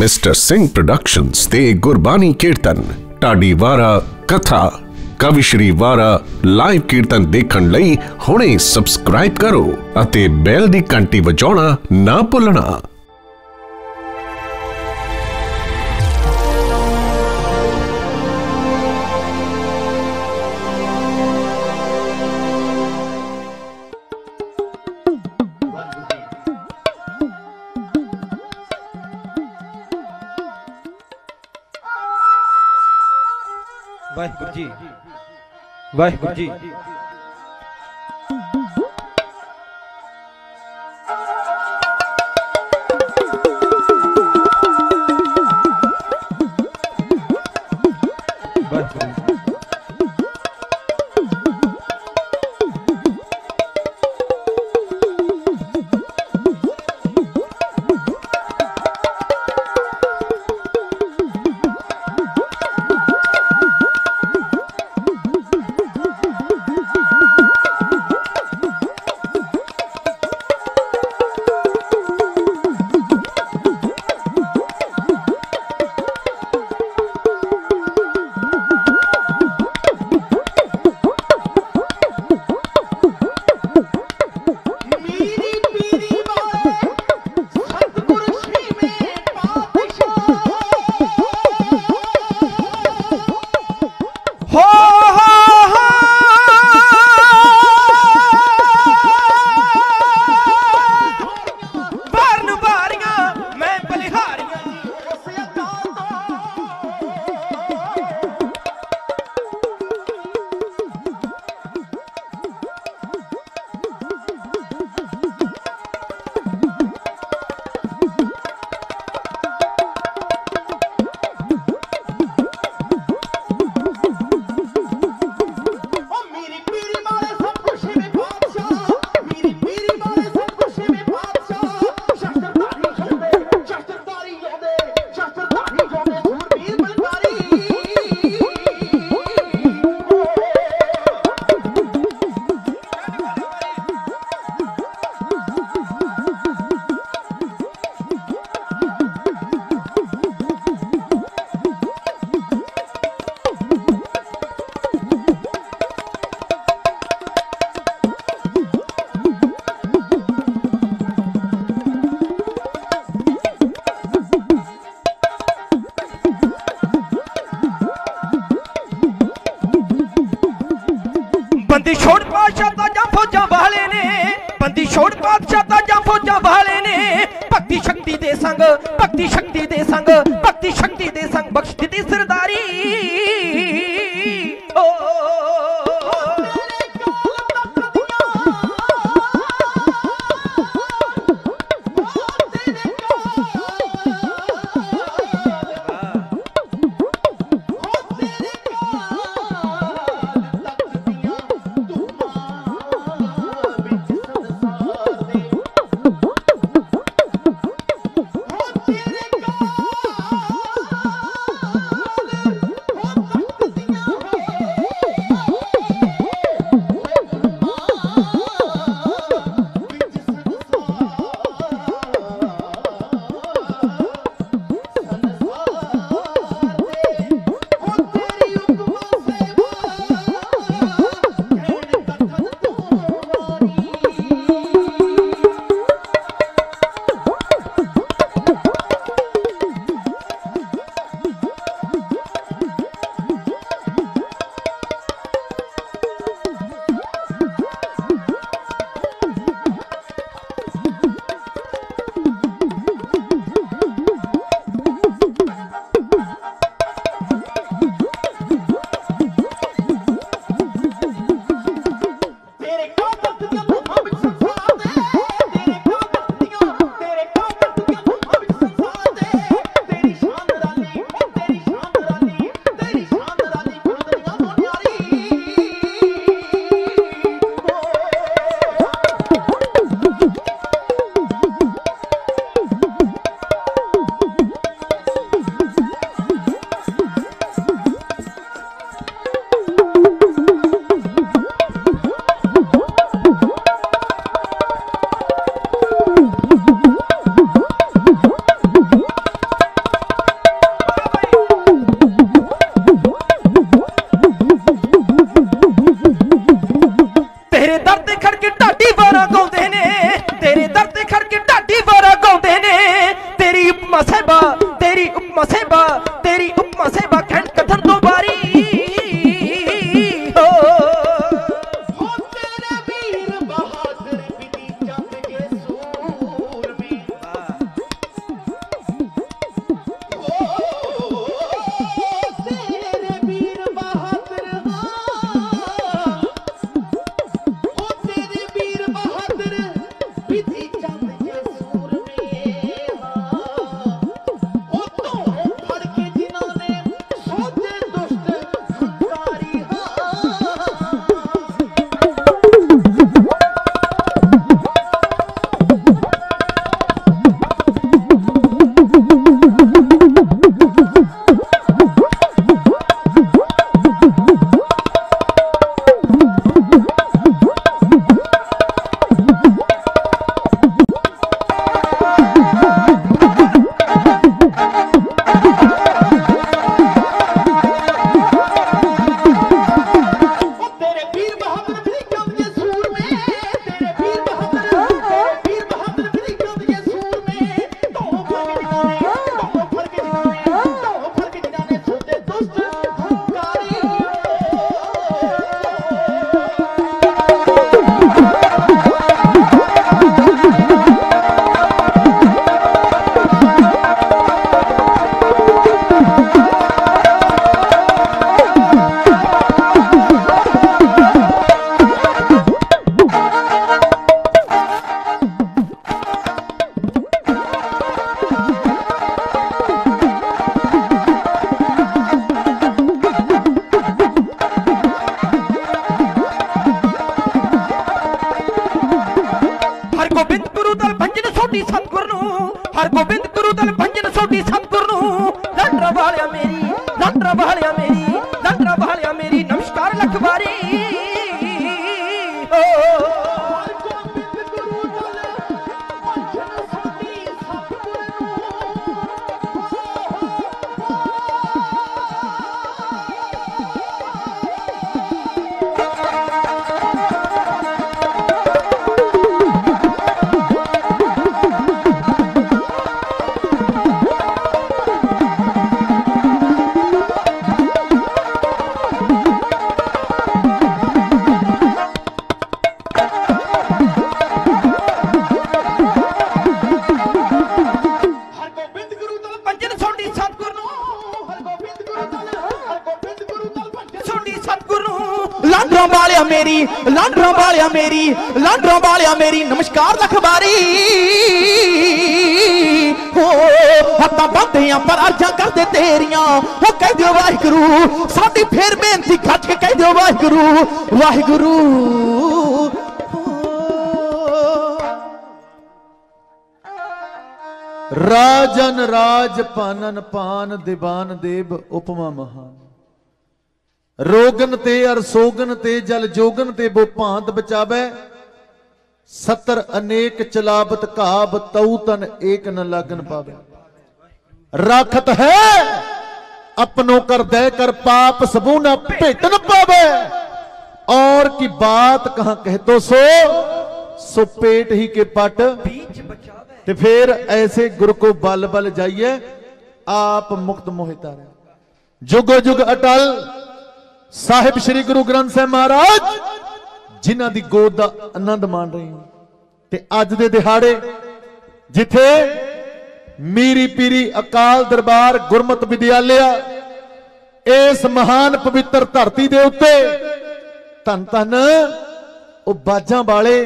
Mister Singh productions ते गुरबानी कीर्तन ढाडी वारा कथा कविश्री वारा लाइव कीर्तन देखण लई हुणे सबसक्राइब करो अते बैल दी घंटी वजाउणा ना भुलना। वाहिगुरु जी, वाहिगुरु जी। बंदी छोड़ बादशाह ताजा फौजा वाले ने, बंदी छोड़ बादशाह ताजा फौजा वाले ने, भक्ति शक्ति दे संग, भक्ति शक्ति दे संग, भक्ति शक्ति दे संग बख्श दी सरदारी। हरगोबिंद गुरु दल भंजन सोडी सतगुरु लांडरा वालिया मेरी लांडरा वालिया मेरी लांडरा वालिया मेरी नमस्कार लखवारी लांडरा वालिया मेरी नमस्कार लखबारी हो हत्ता बंदे पर अर्जा करते तेरिया हो कह दियो वाहिगुरू साडी फिर बेनती खच के कह दियो वाहिगुरू वाहिगुरू राजन राज पानन पान दीवान देव उपमा महान रोगन ते अर सोगन ते जल जोगन ते वो भांत बचावे 70 अनेक चलावत कहाव तऊ तन एक न लागन पावे राखत है अपनों कर दे कर पाप सबू न भेट न पावे और की बात कहां कह तो सो पेट ही के पट ते फिर ऐसे गुरु को बल बल जाइए आप मुक्त मोहिता रहे जुगो जुग अटल साहिब श्री गुरु ग्रंथ साहिब महाराज जिन्हां दी गोद दा आनंद मान रहे हैं ते अज दे दिहाड़े जिथे मीरी पीरी अकाल दरबार गुरमत विद्यालय इस महान पवित्र धरती दे उत्ते धन धन ओ बाजां वाले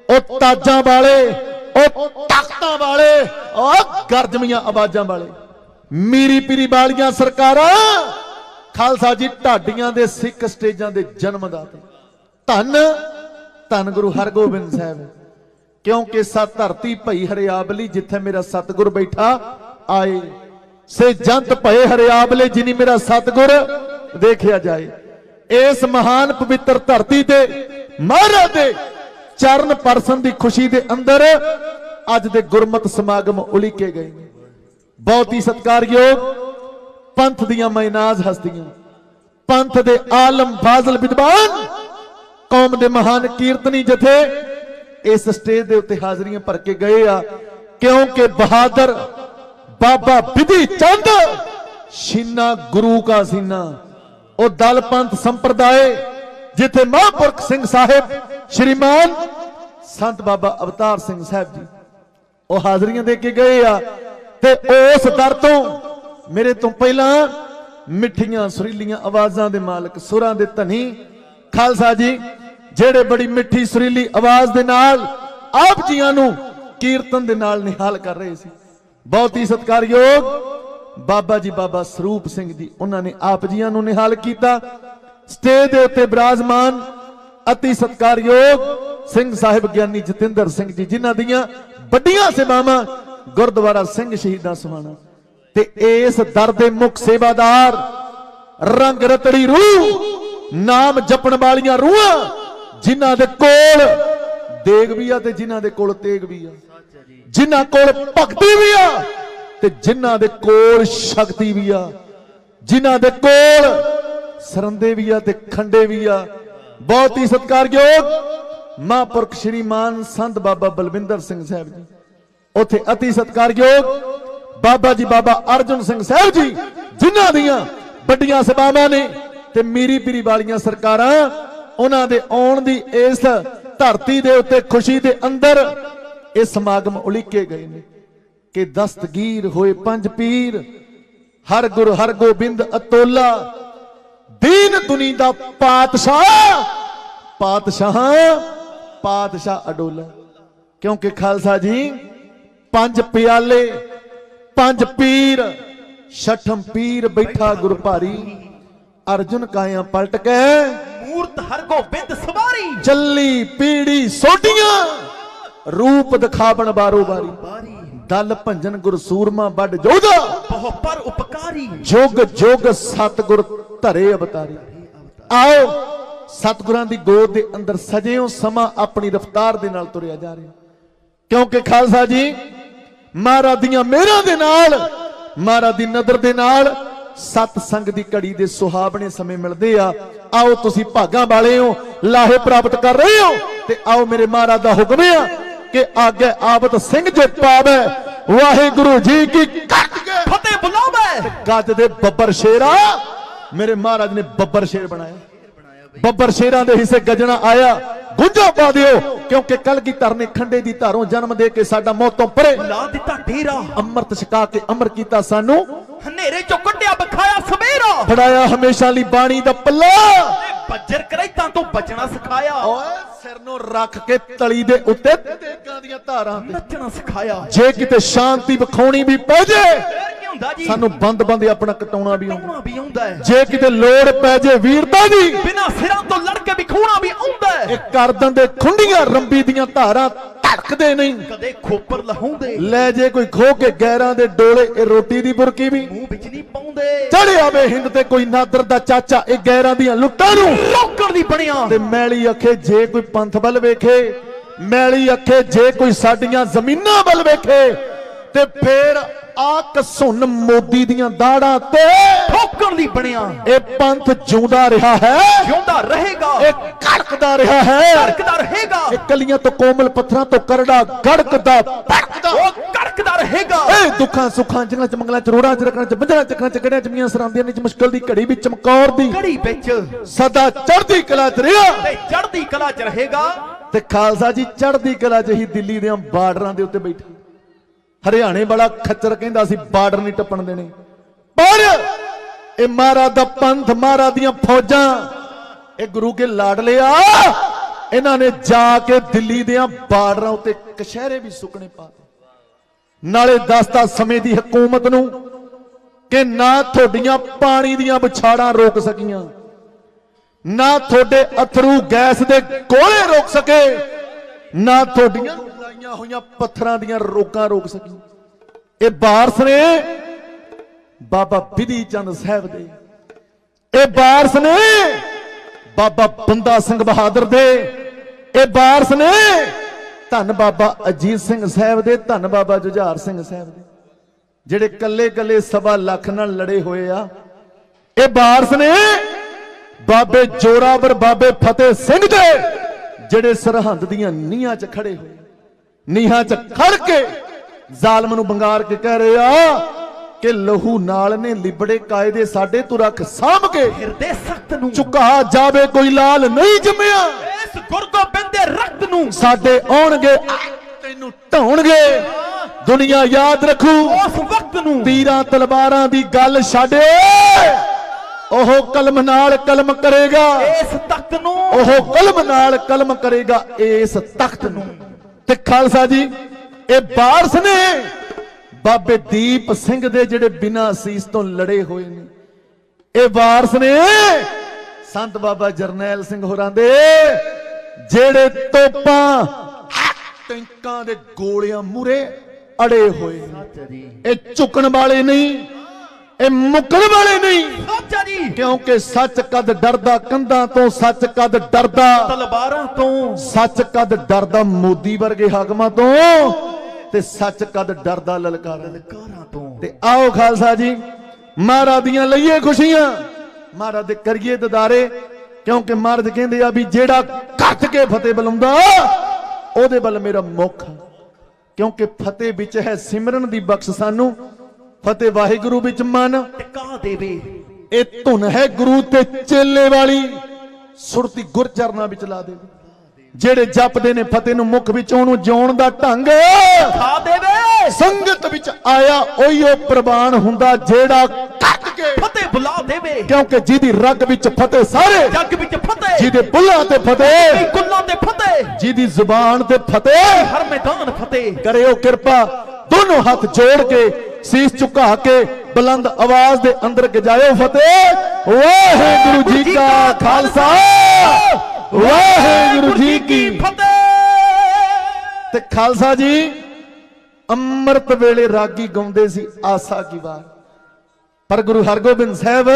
ओ ताजां वाले ओ तख्तां वाले ओ गर्जमियां आवाजां वाले मीरी पीरी वालियां सरकारां खालसा जी ढाडियां दे सिख स्टेजां दे जन्मदाते धन धन गुरु हरगोबिंद साहब क्योंकि सत धरती भई हरियाबली जिथे मेरा सतगुर बैठा आए से जंत भये हरियाबले जिनी मेरा सतगुर देखिया जाए इस महान पवित्र धरती ते महाराज दे चरण परसन दी खुशी दे अंदर अज दे गुरमत समागम उलीके गए बहुत ही सत्कारयोग पंथ दियां मैनाज हस्तियां पंथ दे आलम फाजल विद्वान कौम दे महान कीर्तनी जथे इस स्टेज दे उत्ते हाजरियां भर के गए आ क्योंकि बहादुर बाबा विधि चंद शीना गुरु का सीना ओ दल पंथ संप्रदाय जिथे महापुरख सिंह साहिब श्रीमान संत बाबा अवतार सिंह साहब जी ओ हाजरियां दे के गए आ ते उस दर तो मेरे तो पहला मिठियां सुरीलियां आवाजां दे मालक सुरां दे धनी खालसा जी जेड़े बड़ी मिठी सुरीली आवाज दे नाल आप जियां नू कीर्तन दे नाल निहाल कर रहे सी बहुत ही सत्कारयोग बाबा जी बाबा स्वरूप सिंह जी उन्होंने आप जियां नू निहाल कीता स्टेज दे उत्ते विराजमान अति सत्कारयोग सिंह साहिब ज्ञानी जतिंदर सिंह जी जिन्हां दियां बड़ियां सेवावां गुरुद्वारा सिंह शहीदां सुहाना ते इस दर दे मुख सेवादार रंग रतड़ी रूह नाम जपण वालियां रूहां जिन्हां दे कोल देग भी आ ते जिन्हां दे कोल तेग भी आ जिन्हां कोल भगती भी आ ते जिन्हां दे कोल शक्ति भी आ जिन्हां दे कोल सरंदे भी आ ते खंडे भी आ बहुत ही सत्कारयोग महापुरख श्रीमान संत बाबा बलविंदर सिंह साहब जी उथे अति सत्कारयोग बाबा जी बाबा अर्जुन सिंह साहब जी जिन्हां दियां बड़ियां सभावां ने ते मीरी पीरी वालियां सरकारां उन्हां दे आउण दी इस धरती दे उत्ते खुशी दे अंदर ये समागम उलीके गए ने कि दस्तगीर होए पंज पीर हर गुरु हर गोबिंद अतोला दीन दुनी दा पातशाह पातशाह पातशाह अडोला क्योंकि खालसा जी पंज प्याले पंज पीर छठम पीर बैठा गुरु भारी अर्जुन काया पलट के मूर्त हर गोबिंद सवारी जल्ली पीड़ी सोटियां रूप दिखावन बारो बारी दल भंजन गुर सूरमा बड़ जोधा बहु पर उपकारी जोग जोग सतगुर धरे अवतारी। आओ सतगुरां दी गोद दे अंदर सजेओ समा अपनी रफ्तार दे नाल तुरिया जा रहे, क्योंकि खालसा जी महाराज दियां मेहरां दे नाल महाराज दी नदर दे नाल सतसंग दी घड़ी दे सुहावने समय मिलदे आ। आओ तुसी भागां वाले हो, लाहे प्राप्त कर रहे हो, ते आओ मेरे महाराज दा हुक्म है कि आगे आवत सिंह जो पावे वाहिगुरु जी की फतेह बुलावे। गज दे बब्बर शेरा मेरे महाराज ने बब्बर शेर बनाया, बब्बर शेरां दे हिस्से गजना आया गुंजा पा दियो, क्योंकि कलगीधर ने खंडे दी धारों जन्म दे के साडा मौतों परे ला दिता डेरा, अमृत छका के अमर कीता सानू, हनेरे चो कड्डिया बखाया सवेरा, फड़ाया हमेशा ली बाणी दा पल्ला, बज्जर करैतां तो बचना सिखाया, ओए सिर नु रख के तली दे उत्ते तेगां दीयां धारां ते नचना सिखाया। जे किते शांति विखाउणी भी पै जे की हुंदा जी सानू बंद बंद अपना कटाउणा भी कटाउणा भी आउंदा है, जे किते लोड़ पै जे वीरता दी बिना सिरां तो लड़ के विखाउणा भी आउंदा है। करदन दे खुंडियां रंबी दियां धारां धड़कदे नहीं, कदे खोपर लहाउंदे ले जे कोई खो के गैरां दे डोले ए रोटी दी बुरकी भी मुंह विच नहीं पाउंदे, चढ़े आवे हिंद ते कोई नादर दा चाचा ए गैरां दियां लुट्टां नूं रोकण दी बणिया, ते मैली अखे जे कोई पंथ बल वेखे, मैली अखे जे कोई साडियां जमीनां बल वेखे, ते फिर आक सुन मोदी दियां दाड़ां ते ठोकण दी बणिया। ए पंथ जिउंदा रहा है, जिउंदा रहेगा, ए कड़कदा रहा है, कड़कदा रहेगा, ए कलियां तो कोमल पत्थरां तो करड़ा गड़कदा भड़कदा ओ कड़कदा रहेगा। ए दुखां सुखां जंगलां च मंगलां च रोड़ां च रखणां च बंधनां चकरां च गड़ियां च मियां सरांदियां ने च मुश्किल दी घड़ी विच चमकौर दी घड़ी विच सदा चढ़दी कला च रहा, ते चढ़दी कला च रहेगा। ते खालसा जी चढ़दी कला च ही दिल्ली दे बार्डरां दे उत्ते बैठे, हरियाणे बड़ा खच्चर कहंदा सी बार्डर नहीं टप्पण देने, पर ए महाराज दा पंथ महाराज दियां फौजां ए गुरु के लाडले आ, इन्हां ने जाके दिल्ली दे बार्डरां उत्ते कशहरे भी सुकने पाते, नाले दसता समय दी हुकूमत नूं कि ना थोड़ियां पानी दियां बछाड़ां रोक सकियां, ना थोड़े अथरू गैस दे गोले रोक सके, ना थोड़ियां लाइयां होइयां पत्थरां दियां रोकां रोक सकी। ए वारस ने बाबा बिधि चंद साहब दे, ए वारस ने बाबा बंदा सिंह बहादुर दे, ए वारस ने धन बाबा अजीत सिंह साहब दे, धन बाबा जुझार सिंह साहब दे, जेड़े कल्ले कल्ले 1.25 लाख नाल लड़े होए आ। ए वारस ने बाबे जोरावर बाबे फतेह सिंह दे, जेड़े सरहंद दियां नीहां च खड़े होए, नीहां च खड़ के जालम नूं बंगार के कह रहे आ कि लहू नाल ने लिबड़े कायदे साडे तू रख साम के, हिरदे सख्त नूं झुका जावे कोई लाल नहीं जम्मिया, इस गुरगोबिंद दे रक्त नूं साडे आउणगे तैनूं ढाउणगे, दुनिया याद रखू उस वक्त नूं तीरां तलवारां दी गल छड्डे, ओह कलम नाल कलम करेगा, इस तख्त नूं ओह कलम नाल कलम करेगा इस तख्त नूं। ते खालसा जी ए वारस ने बाबे दीप सिंह दे जेड़े बिना असीस तो लड़े हुए ने, ए वारस ने संत बाबा जरनैल सिंह होरां दे जेड़े तोपां टैंकां दे गोलियां मुरे अड़े हुए, ए झुकण वाले नहीं, ए मुकण वाले नहीं, सच्चा जी क्योंकि सच कद डरदा कंधां तो, सच कद डरदा तलवारां तो, सच कद डरदा मोदी वर्गे हाकमां तो, ते सच कद डरदा ललकारां तो। ते आओ खालसा जी महाराज दियां लईए खुशियां, महाराज दे करिए ददारे, क्योंकि महाराज कहंदे आ भी जेड़ा कट के फतेह बुलाउंदा ओदे बल मेरा मुख, क्योंकि फतेह विच है सिमरन दी बख्श सानू, फतेह वाहिगुरु विच मन टिका देवे, ए धुन है गुरु ते चेले वाली, सुरती गुर चरना विच ला देवे, जेड़े जपदे ने फतेह नूं मुख विच ओनू जिउण दा ढंग खा देवे, संगत विच आया ओही प्रवान हुंदा जेड़ा कट के फतेह बुला देवे, क्योंकि जिहदी रग विच फतेह सारे जग विच फतेह, जिहदे बुल्लां ते फतेह, कुल्लां ते फतेह, जिहदी जुबान ते फतेह, हर मैदान फतेह। करियो कृपा दोनों हाथ जोड़ के शीश झुका के बुलंद आवाज दे अंदर गजायो फतेह। वाहिगुरु जी का खालसा, वाहिगुरु जी की फतेह। ते खालसा जी ਅੰਮ੍ਰਿਤ ਵੇਲੇ ਰਾਗੀ ਗਾਉਂਦੇ ਸੀ ਆਸਾ ਕੀ ਵਾਰ। ਪਰ ਗੁਰੂ ਹਰਗੋਬਿੰਦ ਸਾਹਿਬ,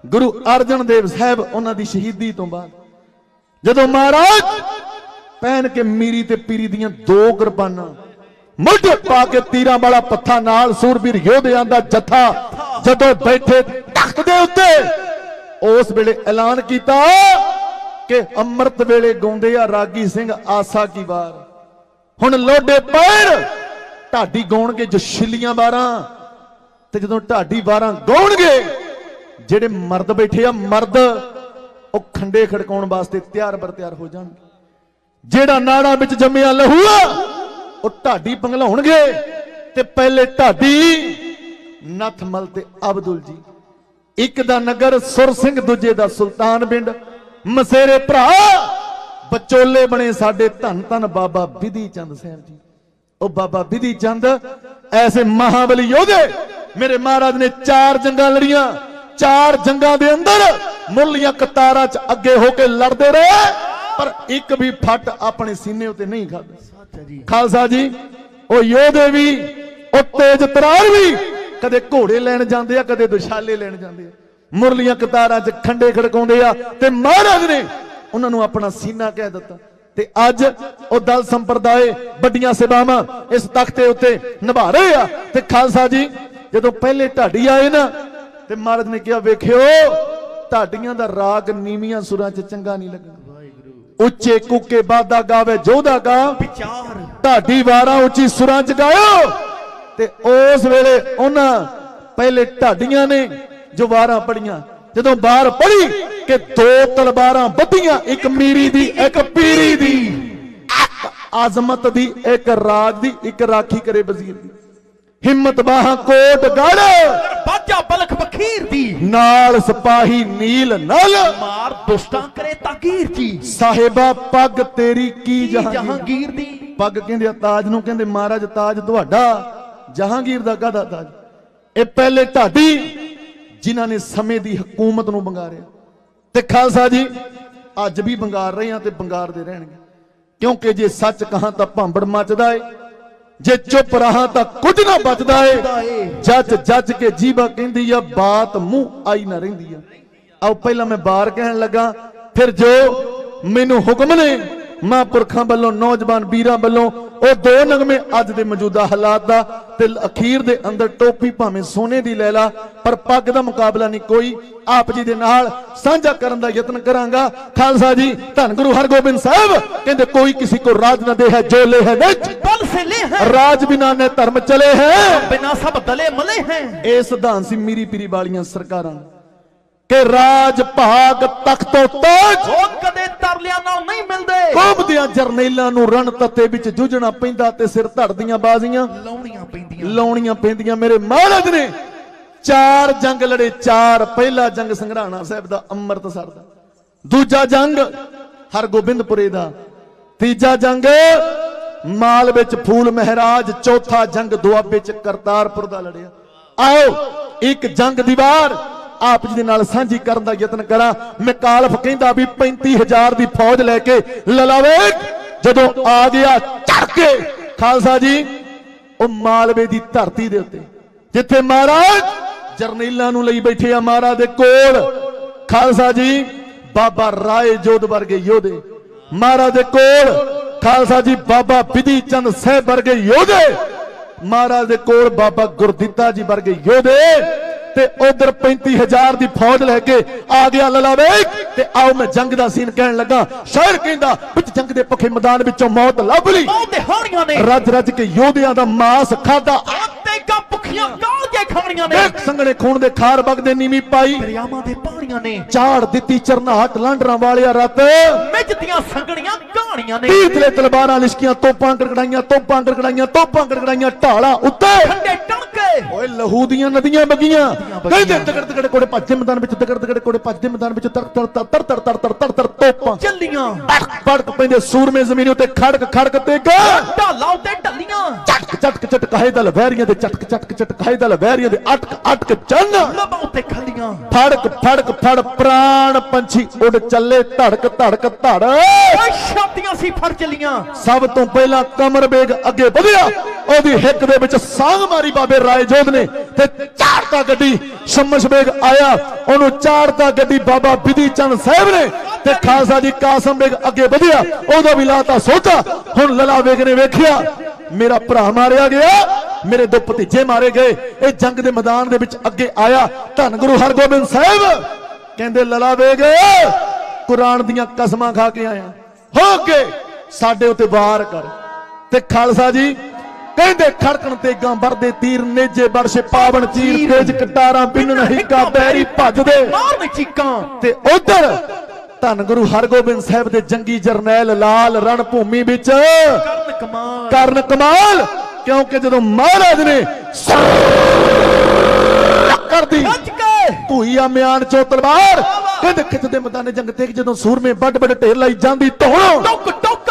ਗੁਰੂ ਅਰਜਨ ਦੇਵ ਸਾਹਿਬ ਉਹਨਾਂ ਦੀ ਸ਼ਹੀਦੀ ਤੋਂ ਬਾਅਦ ਜਦੋਂ ਮਹਾਰਾਜ ਪਹਿਨ ਕੇ ਮੀਰੀ ਤੇ ਪੀਰੀ ਦੀਆਂ 2 ਕੁਰਬਾਨਾਂ ਮੋਢੇ ਪਾ ਕੇ ਤੀਰਾਂ ਵਾਲਾ ਪੱਥਾ ਨਾਲ ਸੂਰਬੀਰ ਯੋਧਿਆਂ ਦਾ ਜੱਥਾ ਜਦੋਂ ਬੈਠੇ ਤਖਤ ਦੇ ਉੱਤੇ, ਉਸ ਵੇਲੇ ਐਲਾਨ ਕੀਤਾ ਕਿ ਅੰਮ੍ਰਿਤ ਵੇਲੇ ਗਾਉਂਦੇ ਆ ਰਾਗੀ ਸਿੰਘ ਆਸਾ ਕੀ ਵਾਰ। ਹੁਣ ਲੋਡੇ ਪੈਰ ਢਾਡੀ ਗਾਉਣਗੇ ਜੋ ਛਿੱਲੀਆਂ ਵਾਰਾਂ, ਤੇ ਜਦੋਂ ਢਾਡੀ ਵਾਰਾਂ ਗਾਉਣਗੇ ਜਿਹੜੇ ਮਰਦ ਬੈਠੇ ਆ ਮਰਦ, ਉਹ ਖੰਡੇ ਖੜਕਾਉਣ ਵਾਸਤੇ ਤਿਆਰ ਬਰ ਤਿਆਰ ਹੋ ਜਾਣਗੇ। ਜਿਹੜਾ ਨਾੜਾਂ ਵਿੱਚ ਜੰਮਿਆ ਲਹੂ ਆ ਉਹ ਢਾਡੀ ਪੰਗਲਾਉਣਗੇ। ਤੇ ਪਹਿਲੇ ਢਾਡੀ ਨਥਮਲ ਤੇ ਅਬਦੁਲ ਜੀ, ਇੱਕ ਦਾ ਨਗਰ ਸੁਰ ਸਿੰਘ, ਦੂਜੇ ਦਾ ਸੁਲਤਾਨ ਪਿੰਡ। ਮਸੇਰੇ ਭਰਾ ਬਚੋਲੇ ਬਣੇ ਸਾਡੇ ਧੰਨ ਧੰਨ ਬਾਬਾ ਵਿਧੀ ਚੰਦ ਸਾਹਿਬ ਜੀ। ਉਹ ਬਾਬਾ ਵਿਧੀ ਚੰਦ ਐਸੇ ਮਹਾਬਲੀ ਯੋਧੇ, ਮੇਰੇ ਮਹਾਰਾਜ ਨੇ 4 ਜੰਗਾਂ ਲੜੀਆਂ। 4 ਜੰਗਾਂ ਦੇ ਅੰਦਰ ਮੁਰਲੀਆਂ ਕਤਾਰਾਂ 'ਚ ਅੱਗੇ ਹੋ ਕੇ ਲੜਦੇ ਰਹੇ, ਪਰ ਇੱਕ ਵੀ ਫੱਟ ਆਪਣੇ ਸੀਨੇ ਉੱਤੇ ਨਹੀਂ ਖਾਧਾ। ਖਾਲਸਾ ਜੀ, ਉਹ ਯੋਧੇ ਵੀ, ਉਹ ਤੇਜ ਤਰਾਰ ਵੀ ਕਦੇ ਘੋੜੇ ਲੈਣ ਜਾਂਦੇ ਆ, ਕਦੇ ਦੁਸ਼ਾਲੇ ਲੈਣ ਜਾਂਦੇ ਆ, ਮੁਰਲੀਆਂ ਕਤਾਰਾਂ 'ਚ ਖੰਡੇ ਖੜਕਾਉਂਦੇ ਆ, ਤੇ ਮਹਾਰਾਜ ਨੇ ਉਹਨਾਂ ਨੂੰ ਆਪਣਾ ਸੀਨਾ ਕਹਿ ਦਿੱਤਾ। ਤੇ ਅੱਜ ਉਹ ਦਲ ਸੰਪਰਦਾਏ ਵੱਡੀਆਂ ਸੇਵਾਵਾਂ ਇਸ ਤਖਤੇ ਉੱਤੇ ਨਿਭਾ ਰਹੇ ਆ। ਤੇ ਖਾਲਸਾ ਜੀ, ਜਦੋਂ ਪਹਿਲੇ ਢਾਡੀ ਆਏ ਨਾ, ਤੇ ਮਹਾਰਾਜ ਨੇ ਕਿਹਾ ਵੇਖਿਓ ਢਾਡੀਆਂ ਦਾ ਰਾਗ ਨੀਵੀਆਂ ਸੁਰਾਂ 'ਚ ਚੰਗਾ ਨਹੀਂ ਲੱਗਦਾ। ਉੱਚੇ ਕੂਕੇ ਬਾਦਾ ਗਾਵੇ ਜੋਧਾ ਗਾ ਵਿਚਾਰ, ਢਾਡੀ ਵਾਰਾਂ ਉੱਚੀ ਸੁਰਾਂ 'ਚ ਗਾਇਓ। ਤੇ ਉਸ ਵੇਲੇ ਉਹਨਾਂ ਪਹਿਲੇ ਢਾਡੀਆਂ ਨੇ ਜੋ ਵਾਰਾਂ ਪੜੀਆਂ, ਜਦੋਂ ਬਾਹਰ ਪੜੀ ਕਿ 2 ਤਲਵਾਰਾਂ ਬੱਧੀਆਂ, ਇੱਕ ਮੀਰੀ ਦੀ ਇੱਕ ਪੀਰੀ ਦੀ, ਇੱਕ ਆਜ਼ਮਤ ਦੀ ਇੱਕ ਰਾਜ ਦੀ, ਇੱਕ ਰਾਖੀ ਕਰੇ ਵਜ਼ੀਰ ਦੀ। ਹਿੰਮਤ ਬਾਹਾਂ ਕੋਟ ਗੜ, ਬਾਜਾ ਬਲਖ ਬਖੀਰ ਦੀ, ਨਾਲ ਸਿਪਾਹੀ ਨੀਲ ਨਲ, ਮਾਰ ਦੁਸ਼ਟਾਂ ਕਰੇ ਤਾਕੀਰ ਜੀ। ਸਾਹਿਬਾ ਪੱਗ ਤੇਰੀ ਕੀ ਜਹਾਂਗੀਰ ਦੀ। ਪੱਗ ਕਹਿੰਦੇ ਤਾਜ ਨੂੰ ਕਹਿੰਦੇ ਮਹਾਰਾਜ ਤਾਜ ਤੁਹਾਡਾ, ਜਹਾਂਗੀਰ ਦਾ ਕਾਹਦਾ ਤਾਜ। ਇਹ ਪਹਿਲੇ ਢਾਡੀ ਜਿਨ੍ਹਾਂ ਨੇ ਸਮੇਂ ਦੀ ਹਕੂਮਤ ਨੂੰ ਬੰਗਾਰਿਆ। ਤੇ ਖਾਲਸਾ ਜੀ, ਅੱਜ ਵੀ ਬੰਗਾਰ ਰਹੇ ਆ ਤੇ ਬੰਗਾਰਦੇ ਰਹਿਣਗੇ, ਕਿਉਂਕਿ ਜੇ ਸੱਚ ਕਹਾਂ ਤਾਂ ਭਾਂਬੜ ਮੱਚਦਾ ਏ, ਜੇ ਚੁੱਪ ਰਹਾ ਤਾਂ ਕੁਝ ਨਾ ਬਚਦਾ ਏ। ਜੱਜ ਜੱਜ ਕੇ ਜੀਭਾ ਕਹਿੰਦੀ ਆ, ਬਾਤ ਮੂੰਹ ਆਈ ਨਾ ਰਹਿੰਦੀ ਆ। ਆਓ ਪਹਿਲਾਂ ਮੈਂ ਬਾਰ ਕਹਿਣ ਲੱਗਾ, ਫਿਰ ਜੋ ਮੈਨੂੰ ਹੁਕਮ ਨੇ ਮਹਾਂਪੁਰਖਾਂ ਵੱਲੋਂ, ਨੌਜਵਾਨ ਵੀਰਾਂ ਵੱਲੋਂ, ਉਹ 2 ਨਗਮੇ ਅੱਜ ਦੇ ਮੌਜੂਦਾ ਹਾਲਾਤ ਦਾ, ਤੇ ਅਖੀਰ ਦੇ ਅੰਦਰ ਟੋਪੀ ਭਾਵੇਂ ਸੋਨੇ ਦੀ ਲੈ ਲਾ, ਪਰ ਪੱਗ ਦਾ ਮੁਕਾਬਲਾ ਨਹੀਂ ਕੋਈ। ਆਪ ਜੀ ਦੇ ਨਾਲ ਸਾਂਝਾ ਕਰਨ ਦਾ ਯਤਨ ਕਰਾਂਗਾ। ਖਾਲਸਾ ਜੀ, ਧੰਨ ਗੁਰੂ ਹਰਗੋਬਿੰਦ ਸਾਹਿਬ ਕਹਿੰਦੇ ਕੋਈ ਕਿਸੇ ਕੋ ਰਾਜ ਨਾ ਦੇ ਹੈ ਜੋ ਲੈ ਹੈ ਵਿੱਚ, ਬਲ ਸੇ ਲੈ ਹੈ ਰਾਜ ਬਿਨਾ ਨੇ ਧਰਮ ਚਲੇ ਹੈ, ਬਿਨਾ ਸਭ ਦਲੇ ਮਲੇ ਹੈ। ਇਹ ਸਿਧਾਂਤ ਸੀ ਮੀਰੀ ਪੀਰੀ ਵਾਲੀਆਂ ਸਰਕਾਰਾਂ ਕਿ ਰਾਜ ਭਾਗ ਤਖਤੋਂ ਤਾਜ, ਉਹ ਕਦੇ ਤਰਲਿਆਂ ਨਾਲ ਨਹੀਂ ਮਿਲਦੇ। ਕੌਮ ਦੀਆਂ ਜਰਨੈਲਾਂ ਨੂੰ ਰਣ ਤੱਤੇ ਵਿੱਚ ਜੂਝਣਾ ਪੈਂਦਾ, ਤੇ ਸਿਰ ਧੜਦੀਆਂ ਬਾਜ਼ੀਆਂ ਲਾਉਣੀਆਂ ਪੈਂਦੀਆਂ। ਮੇਰੇ ਮਹਾਰਾਜ ਨੇ 4 ਜੰਗ ਲੜੇ, 4। ਪਹਿਲਾ ਜੰਗ ਸੰਘਰਾਣਾ ਸਾਹਿਬ ਦਾ, ਅੰਮ੍ਰਿਤਸਰ ਦਾ। ਦੂਜਾ ਜੰਗ ਹਰਗੋਬਿੰਦਪੁਰੇ ਦਾ। ਤੀਜਾ ਜੰਗ ਮਾਲ ਵਿੱਚ ਫੂਲ ਮਹਾਰਾਜ। ਚੌਥਾ ਜੰਗ ਦੁਆਬੇ ਚ ਕਰਤਾਰਪੁਰ ਦਾ ਲੜਿਆ। ਆਓ ਇੱਕ ਜੰਗ ਦੀ ਵਾਰ ਆਪ ਜੀ ਦੇ ਨਾਲ ਸਾਂਝੀ ਕਰਨ ਦਾ ਯਤਨ ਕਰਾਂ। ਮਕਾਲਫ ਕਹਿੰਦਾ ਵੀ 35,000 ਦੀ ਫੌਜ ਲੈ ਕੇ ਲਲਾਵੇ ਜਦੋਂ ਆ ਗਿਆ ਚੜ ਕੇ, ਖਾਲਸਾ ਜੀ, ਉਹ ਮਾਲਵੇ ਦੀ ਧਰਤੀ ਦੇ ਉੱਤੇ ਜਿੱਥੇ ਮਹਾਰਾਜ ਜਰਨੈਲਾਂ ਨੂੰ ਲਈ ਬੈਠੇ ਆ ਮਹਾਰਾਜ ਦੇ ਕੋਲ। ਖਾਲਸਾ ਜੀ, ਬਾਬਾ ਰਾਏ ਜੋਧ ਵਰਗੇ ਯੋਧੇ ਮਹਾਰਾਜ ਦੇ ਕੋਲ। ਖਾਲਸਾ ਜੀ, ਬਾਬਾ ਵਿਧੀ ਚੰਦ ਸਾਹਿਬ ਵਰਗੇ ਯੋਧੇ ਮਹਾਰਾਜ ਦੇ ਕੋਲ। ਬਾਬਾ ਗੁਰਦਿੱਤਾ ਜੀ ਵਰਗੇ ਯੋਧੇ। ਤੇ ਉਧਰ 35,000 ਦੀ ਫੌਜ ਲੈ ਕੇ ਆ ਗਿਆ ਲਲਾਵੇ। ਤੇ ਆਓ ਮੈਂ ਜੰਗ ਦਾ ਸੀਨ ਕਹਿਣ ਲੱਗਾ। ਸ਼ਾਇਰ ਕਹਿੰਦਾ ਵਿੱਚ ਜੰਗ ਦੇ ਭੁੱਖੇ ਮੈਦਾਨ ਵਿੱਚੋਂ ਮੌਤ ਲੱਭ ਲਈ, ਰੱਜ ਰੱਜ ਕੇ ਯੋਧਿਆਂ ਦਾ ਮਾਸ ਖਾਦਾ, ਭੁੱਖੀਆਂ ਕਾਲ ਕੇ ਖਾਣੀਆਂ ਨੇ, ਸੰਘਣੇ ਖੂਨ ਦੇ ਖਾਰ ਵਗਦੇ ਨੀਵੀਂ ਪਾਈ, ਦਰਿਆਵਾਂ ਦੇ ਪਾਣੀਆਂ ਨੇ ਝਾੜ ਦਿੱਤੀ ਚਰਨਾਹਟ ਲਾਂਡਰਾਂ ਵਾਲਿਆ ਰਤ, ਮਿੱਝਦੀਆਂ ਸੰਘਣੀਆਂ ਕਹਾਣੀਆਂ ਨੇ, ਤੀਤਲੇ ਤਲਵਾਰਾਂ ਲਿਸ਼ਕੀਆਂ, ਤੋਪਾਂ ਗੜਗੜਾਈਆਂ, ਤੋਪਾਂ ਗੜਗੜਾਈਆਂ, ਤੋਪਾਂ ਗੜਗੜਾਈਆਂ, ਢਾਲਾਂ ਉੱਤੇ ਠੰਡੇ ਟਣਕੇ, ਓਏ ਲਹੂ ਦੀਆਂ ਨਦੀਆਂ ਵਗੀਆਂ। ਕਹਿੰਦੇ ਤਗੜ ਤਗੜ ਕੋੜੇ ਭੱਜਦੇ ਮੈਦਾਨ ਵਿੱਚ, ਤਗੜ ਤਗੜ ਕੋੜੇ ਭੱਜਦੇ ਮੈਦਾਨ ਵਿੱਚ, ਤਰ ਤਰ ਤਰ ਤਰ ਤਰ ਤਰ ਤਰ ਤਰ ਤੋਪਾਂ ਚੱਲੀਆਂ, ਪੜਕ ਪੈਂਦੇ ਸੂਰਮੇ ਜ਼ਮੀਨ ਉੱਤੇ, ਖੜਕ ਖੜਕ ਤੇ ਢਾਲਾਂ ਉੱਤੇ ਢੱਲੀਆਂ, ਝਟਕ चटक चटकाए दल वैरियां दे चटक चटक चटकाए दल वैरियां दे अटक अटक चन लबां उत्ते खलियां फड़क फड़क फड़ प्राण पंछी उड़ चले धड़क धड़क धड़ ओए छातियां सी फड़ चलियां सब तो पहला कमर बेग अगे बढ़िया ओदी हिक दे विच सांग मारी बाबे राय जोध ने ते चाड़ता गड्डी शमश बेग आया ओनू चाड़ता गड्डी बाबा बिधि चंद साहब ने ते खालसा जी कासम बेग अगे बढ़िया ओदा भी लाता सोचा हुण लला बेग ने वेखिया मेरा भरा मारिया गया मेरे दो भतीजे मारे गए ये जंग दे मैदान दे विच अगे आया धन गुरु हरगोबिंद साहब कहंदे लला बेग कुरान दियां कसमां खा के आया हो के साडे उत्ते वार कर ते खालसा जी कहंदे खड़कन ते गां बरदे तीर नेजे बरशे पावन चीर तेज कटारा बिनन हिक्का पैरी भजदे मारन चीकां ते उधर धन गुरु हरगोबिंद साहब दे जंगी जरनैल लाल रण भूमि विच करन कमाल क्योंकि जदों महाराज ने कर दी धुईया म्यान चो तलवार कहंदे खिचदे मैदाने जंग ते जदों सूरमे बड़ बड़ ढेर लाई जांदी धौण टुक टुक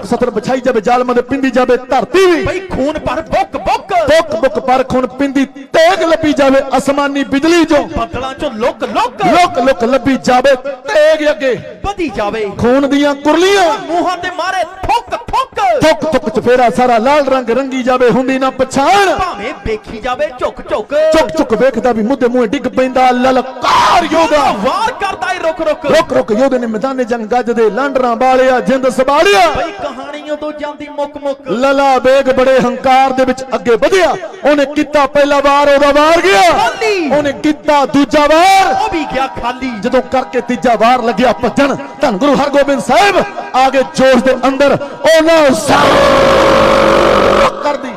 सतर बिछाई जावे जालम दे पिंदी जावे धरती भी भाई खून पर बुक बुक बुक बुक पर खून पिंदी तेग लपी जावे आसमानी बिजली जो बदलां चो लुक लुक लुक लुक लपी जावे तेग अगे बधी जावे खून दियां कुरलियां मूहां ते मारे थुक थुक थुक थुक चफेरा सारा लाल रंग रंगी जावे हुंदी ना पछाण भावें देखी जावे झुक झुक चुक चुक वेखदा भी मुद्दे मुंह डिग पैंदा ललकार योधा वार करदा है रुक रुक रुक रुक योधे ने मैदाने जंग गजदे लांडरां बालिया जिंद संभालिया भाई कहानियों तो जांदी मुक मुक लला बेग बड़े हंकार दे विच अगे बढ़िया ओने किता पहला वार ओदा वार गया ओने किता दूजा वार ओ भी गया खाली जदों करके तीजा वार लग्या भजन धन गुरु हरगोबिंद साहब आगे जोश दे अंदर ओना कर दी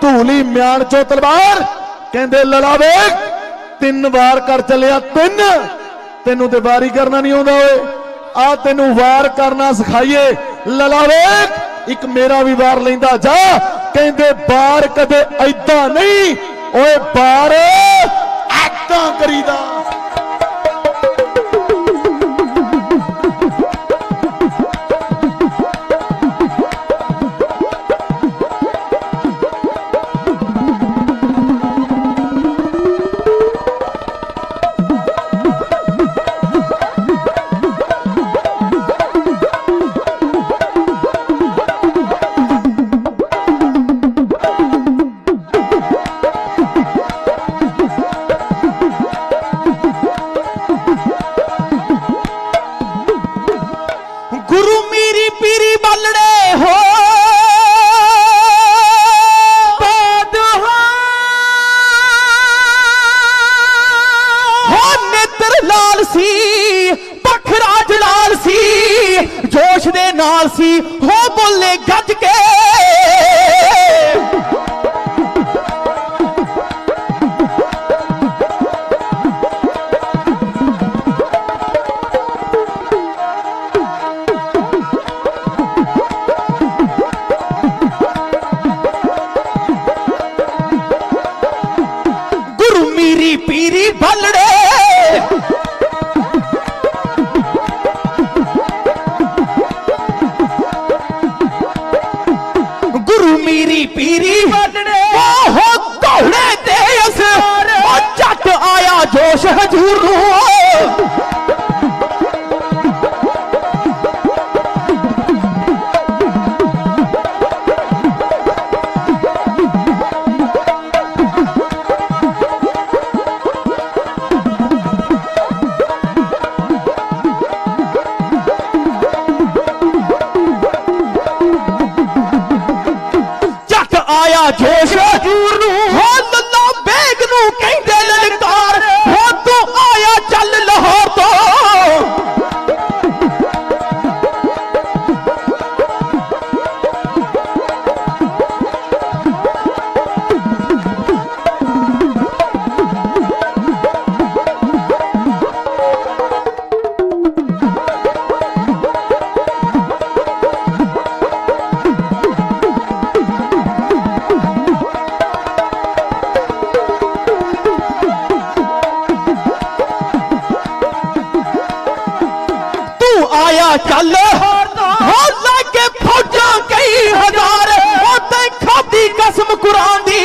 धूली म्यान चो तलवार कहंदे लला बेग 3 वार कर चलिया 3 तेनू ते वारी करना नहीं आउंदा ओए आ तेनू वार करना सिखाइए लला वेख एक मेरा भी वार लेंदा जा कहंदे वार कदे ऐदा नहीं ओए वार ऐदा करीदा हो बोले गज के गुरु मेरी पीरी बलड़े पीरी हो दौड़े ते अस झट आया जोश हजूर जोश हजूर हो लल्ला बेग नू कहंदे ललकार हो तू आया चल लाहौर तो चल हो लागे फौजा कई हजार खादी कसम कुरान दी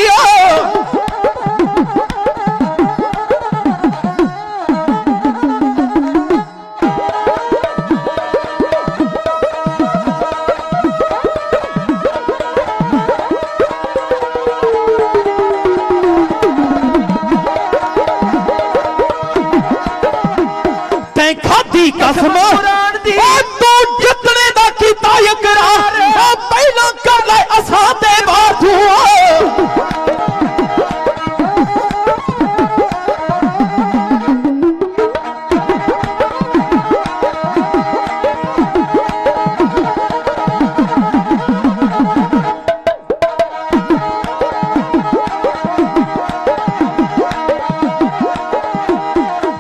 खादी कसम तू जितने दा कीता इकरार पहला कर ले असा ते बार तू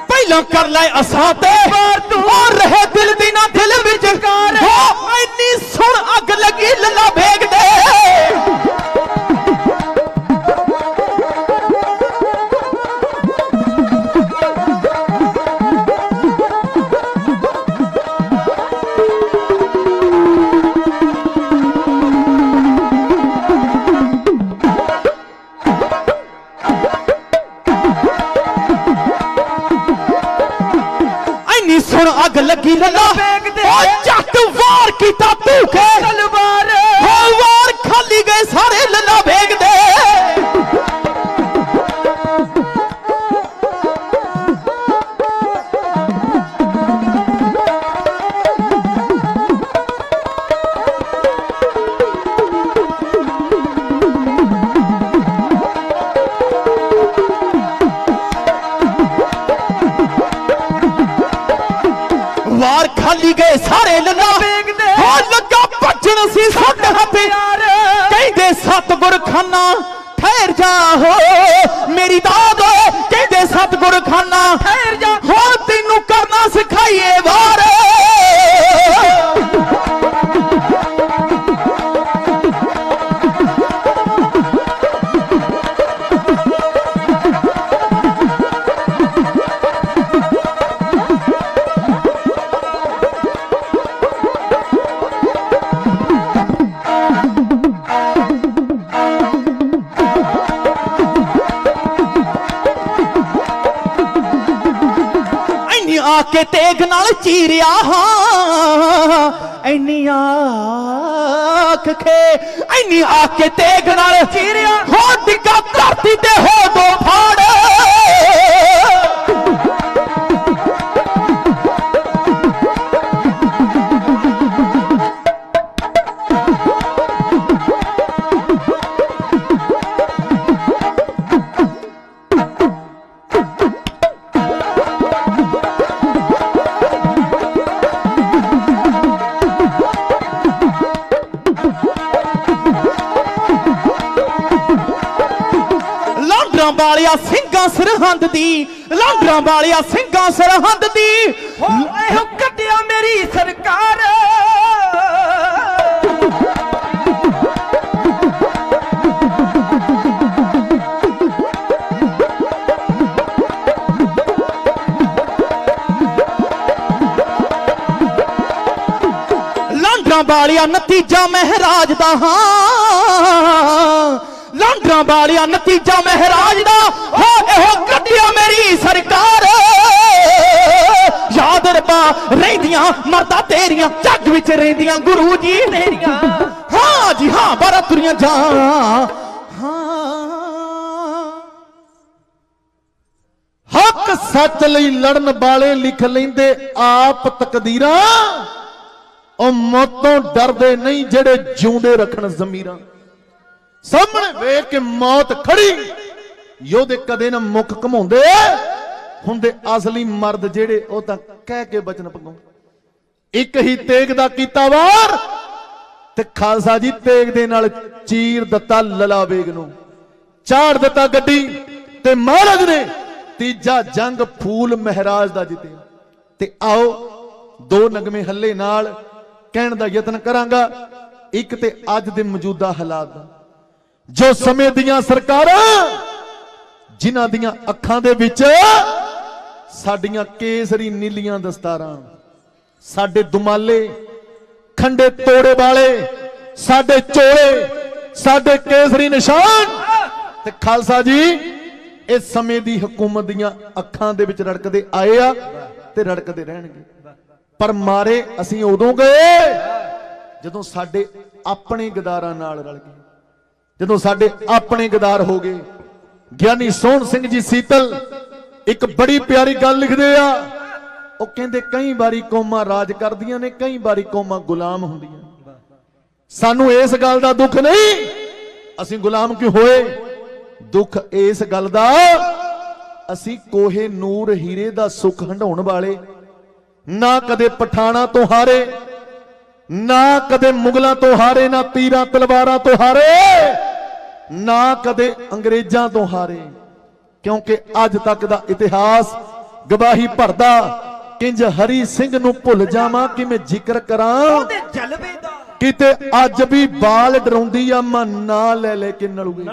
पहला कर ले असा ते और रहे दिल दी ना दिल विच कार इन्नी सुन अग लगी लला भेग दे सुन अग लगी लला जट वार कीता तू के तलवार वार खाली गए सारे लला भेग दे वार खाली गए सारे लला लगा भजन सी सट हथे कहते सतगुर खाना ठहर जा हो मेरी दाद कहते सतगुर खाना ठहर जा हो तेनू करना सिखाइए वार आके तेग नाल चीरिया इन्नी आख खे इन्नी आके तेग नाल चीरिया हो डिगा धरती ते हो दो फाड़ वालिया सिंगा सरहंद दी लांडरा वालिया सिंगा सरहंद दी एहो कटिया मेरी सरकार लांडरा वालिया नतीजा महराज दा लांडरा वालिया नतीजा महराज दा हो एहो कटिया मेरी सरकार याद रब्बा रहिंदियां मरदा तेरियां जग विच रहिंदियां गुरु जी तेरियां हाँ जी हाँ बारा तुरियां जा हक सच लई लड़न वाले लिख लेंदे आप तकदीरां ओ मौतों डरदे नहीं जेड़े जिउंदे रखण ज़मीरां सामने वेख के मौत खड़ी योधे कदे ना मुख घमाउंदे हुंदे असली मर्द जेड़े ओ तां कह के बचन पगाउं एक ही तेग दा कीता वार ते खालसा जी तेग दे नाल चीर दिता लला बेग नूं चाड़ दिता गड्डी ते महाराज ने तीजा जंग फूल महराज दा जिते ते आओ दो नगमे हल्ले नाल कहण दा यतन करांगा एक ते अज दे मौजूदा हालात दा जो समय दियां सरकारां जिन्हां दियां अखां दे विच साडियां केसरी नीलियां दस्तारां साडे दुमाले खंडे तोड़े वाले साडे चोले साडे केसरी निशान ते खालसा जी इस समय दी हुकूमत दियां अखां दे विच रड़कदे आए आ ते रड़कदे रहणगे। पर मारे असीं उदों गए जदों साडे अपने गदारां नाल रल गए, जदों साडे अपने गदार हो गए। ज्ञानी सोहन सिंह जी सीतल एक बड़ी प्यारी गल लिखदे आ, ਉਹ ਕਹਿੰਦੇ कई बारी कौमां राज करदियां ने, कई बारी कौमां गुलाम हुंदियां। सानू इस गल दा दुख नहीं, असीं गुलाम क्यों होए, दुख इस गल दा असीं कोहे नूर हीरे दा सुख हंडाउण वाले ना कदे पठाणा तो हारे, ना कदे मुगलां तो हारे, ना तीरां तलवारां तो हारे, ना कदे अंग्रेजां तो हारे। क्योंकि अज तक दा इतिहास गवाही भरदा। किंज हरी सिंह नूं भुल जावां कि मैं जिक्र करां, किते अज भी बाल डराउंदी आ मां ना ले ले के नलूए,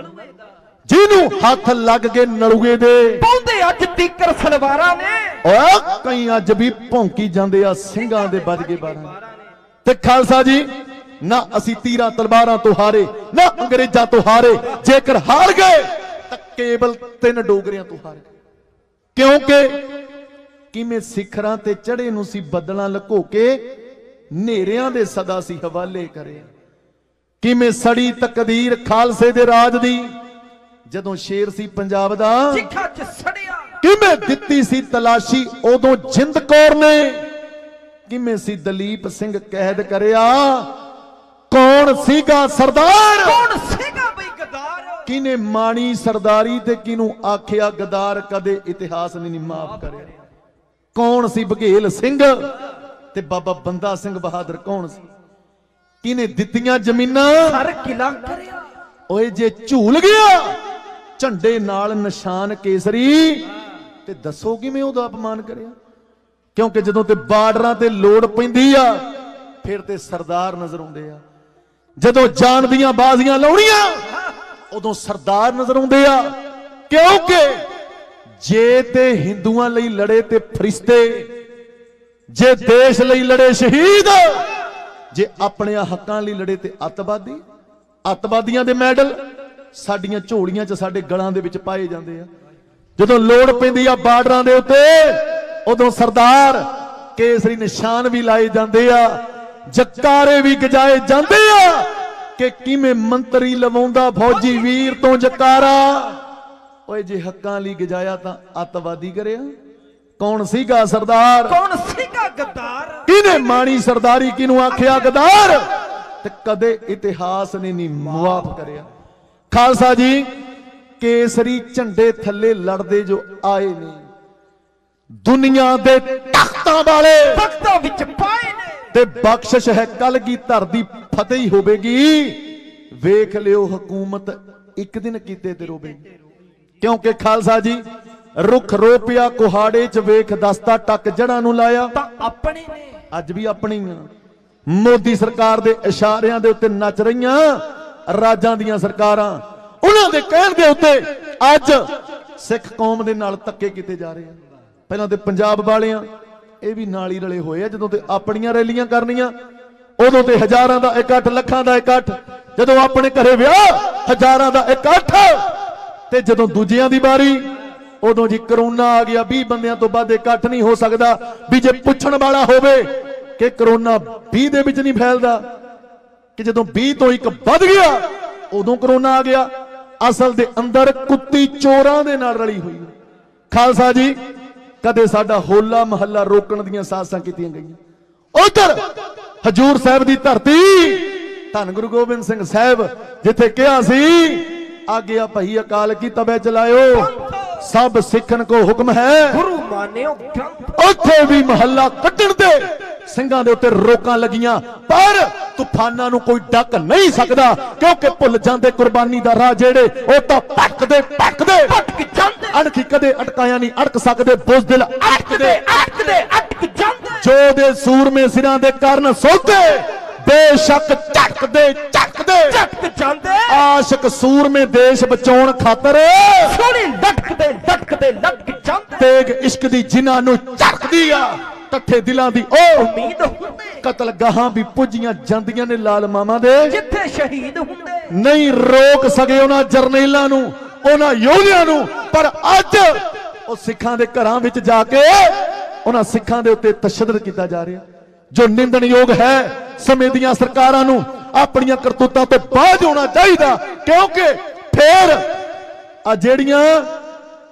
जिन्हू हथ लग गए नलूए दे पौंदे अज तीकर सलवारां ने, ओ कई अज भी भौंकी जांदे आ ਸਿੰਘਾਂ ਦੇ ਵੱਜ ਗਏ 12। ते खालसा जी ना असी तीरां तलवारां तो हारे, ना अंग्रेजां तो हारे, जेकर हार गए तां केवल 3 डोगरियां तो हारे। क्योंकि किमें सिखरां ते चढ़े नूं सी बदलां लको के नेरियां दे सदा सी हवाले करे, किमें सड़ी तकदीर खालसे दे राज दी जदों शेर सी पंजाब दा, किमें दित्ती सी तलाशी उदों जिंद कौर ने, किमें सी दलीप सिंह कैद करिया, कौन सीगा सरदार, कौन सीगा बई गदार, किने माणी सरदारी ते किनू आखिया गदार, कदे इतिहास नहीं माफ करे। कौन सी बघेल सिंह ते बाबा बंदा सिंह बहादुर कौन सी, किने दित्तियां जमीनां हर किला करया, ओए जे झूल गया झंडे नाल निशान केसरी ते दसो किवें ओदा अपमान करया। क्योंकि जदों ते बार्डरां ते लोड़ पैंदी आ फिर ते सरदार नजर आउंदे आ, जदों जान दियां बाजियां लाउणियां उदों सरदार नजर आउंदे आ। क्योंकि जे ते हिंदुआं लई लड़े ते फरिश्ते, जे देश लई लड़े शहीद, जे अपने हक्कां लई लड़े ते अतवादी। अतवादियां दे मैडल साडियां झोलियां च साडे गलां दे विच पाए जांदे आ। जदों लोड़ पैंदी आ बार्डरां दे उत्ते उदों सरदार केसरी निशान भी लाए जांदे आ, जकारे भी गजाए जांदे आ कि किवें मंत्री लवाउंदा फौजी वीर तो जकारा। ओए जे हक्कां लई गजाया तां अतवादी करिया, कौन सीगा सरदार, कौन सीगा गद्दार, किने माणी सरदारी किनू आखिया गद्दार, ते कदे इतिहास ने नहीं मुआफ करिया। खालसा जी केसरी झंडे थल्ले लड़दे जो आए ने, दुनिया दे तख्तां वाले तख्तां विच पाए ने, ते बख्शिश है कलगीधर दी फतेह ही होवेगी। वेख लियो हुकूमत एक दिन कीते ते रोवेगी। क्योंकि खालसा जी रुख रोपिया कुहाड़े च वेख दस्ता टक जड़ा नूं लाया, अपने ने अज भी अपनी मोदी सरकार दे इशारियां दे उत्ते नच रहीआं राजां दियां सरकारां, उन्हां दे कहण दे उत्ते अज सिख कौम दे नाल धक्के कीते जा रहे हैं। पहलां ते पंजाब वालियां ਇਹ ਵੀ ਨਾਲ ਹੀ ਰਲੇ ਹੋਏ ਆ। ਜਦੋਂ ਤੇ ਆਪਣੀਆਂ ਰੈਲੀਆਂ ਕਰਨੀਆਂ ਉਦੋਂ ਤੇ ਹਜ਼ਾਰਾਂ ਦਾ ਇਕੱਠ, ਲੱਖਾਂ ਦਾ ਇਕੱਠ, ਜਦੋਂ ਆਪਣੇ ਘਰੇ ਵਿਆਹ ਹਜ਼ਾਰਾਂ ਦਾ ਇਕੱਠ, ਤੇ ਜਦੋਂ ਦੂਜਿਆਂ ਦੀ ਵਾਰੀ ਉਦੋਂ ਜੀ ਕਰੋਨਾ ਆ ਗਿਆ, 20 ਬੰਦਿਆਂ ਤੋਂ ਵੱਧ ਇਕੱਠ ਨਹੀਂ ਹੋ ਸਕਦਾ। ਵੀ ਜੇ ਪੁੱਛਣ ਵਾਲਾ ਹੋਵੇ ਕਿ ਕਰੋਨਾ 20 ਦੇ ਵਿੱਚ ਨਹੀਂ ਫੈਲਦਾ, ਕਿ ਜਦੋਂ 20 ਤੋਂ ਇੱਕ ਵੱਧ ਗਿਆ ਉਦੋਂ ਕਰੋਨਾ ਆ ਗਿਆ। ਅਸਲ ਦੇ ਅੰਦਰ ਕੁੱਤੀ ਚੋਰਾਂ ਦੇ ਨਾਲ ਰਲੀ ਹੋਈ। ਖਾਲਸਾ ਜੀ कदे साडा होला महला रोकण दियां साजिशां कीतियां गईयां। उधर हजूर साहब दी धरती धन गुरु गोबिंद सिंह साहब जिथे कहा सी आज्ञा भई अकाल की तबे चलायो, सब सिखन को हुक्म है गुरु मानियो। उत्थे भी महला कड्डण दे ਸਿੰਘਾਂ ਦੇ ਉੱਤੇ ਰੋਕਾਂ ਲੱਗੀਆਂ, पर तूफानां नूं कोई डक नहीं सकदा। क्योंकि भुल जांदे कुर्बानी दा राह जेड़े ओ तां भटकदे भटकदे भटक जांदे, अणखी कदे अटकाया नहीं अटक सकदे, बुज़दिल अटकदे अटकदे अटक जांदे। जो दे सूरमे सिरां दे कारण सोते बेशक झटकदे झटकदे झटक जांदे। आशिक सूरमे देश बचाउण खातर सोहणी लटकदे लटकदे लटक जांदे। तेग इश्क दी जिन्हां नूं झटकदी आ, कट्ठे दिलां दी ओ उम्मीद हुंदे। कतल गाहां भी पुजियां जांदियां ने लाल मामा दे, जिथे शहीद हुंदे नहीं रोक सके उन्हां जरनेलां नूं, उन्हां योधियां नूं, पर अज ਉਹ ਸਿੱਖਾਂ ਦੇ ਘਰਾਂ ਵਿੱਚ ਜਾ ਕੇ ਉਹਨਾਂ ਸਿੱਖਾਂ ਦੇ ਉੱਤੇ ਤਸ਼ੱਦਦ ਕੀਤਾ ਜਾ ਰਿਹਾ, ਜੋ ਨਿੰਦਣਯੋਗ ਹੈ। ਸਮੇਂ ਦੀਆਂ ਸਰਕਾਰਾਂ ਨੂੰ ਆਪਣੀਆਂ ਕਰਤੂਤਾਂ ਤੋਂ ਬਾਝ ਹੋਣਾ ਚਾਹੀਦਾ, ਕਿਉਂਕਿ ਫੇਰ ਆ ਜਿਹੜੀਆਂ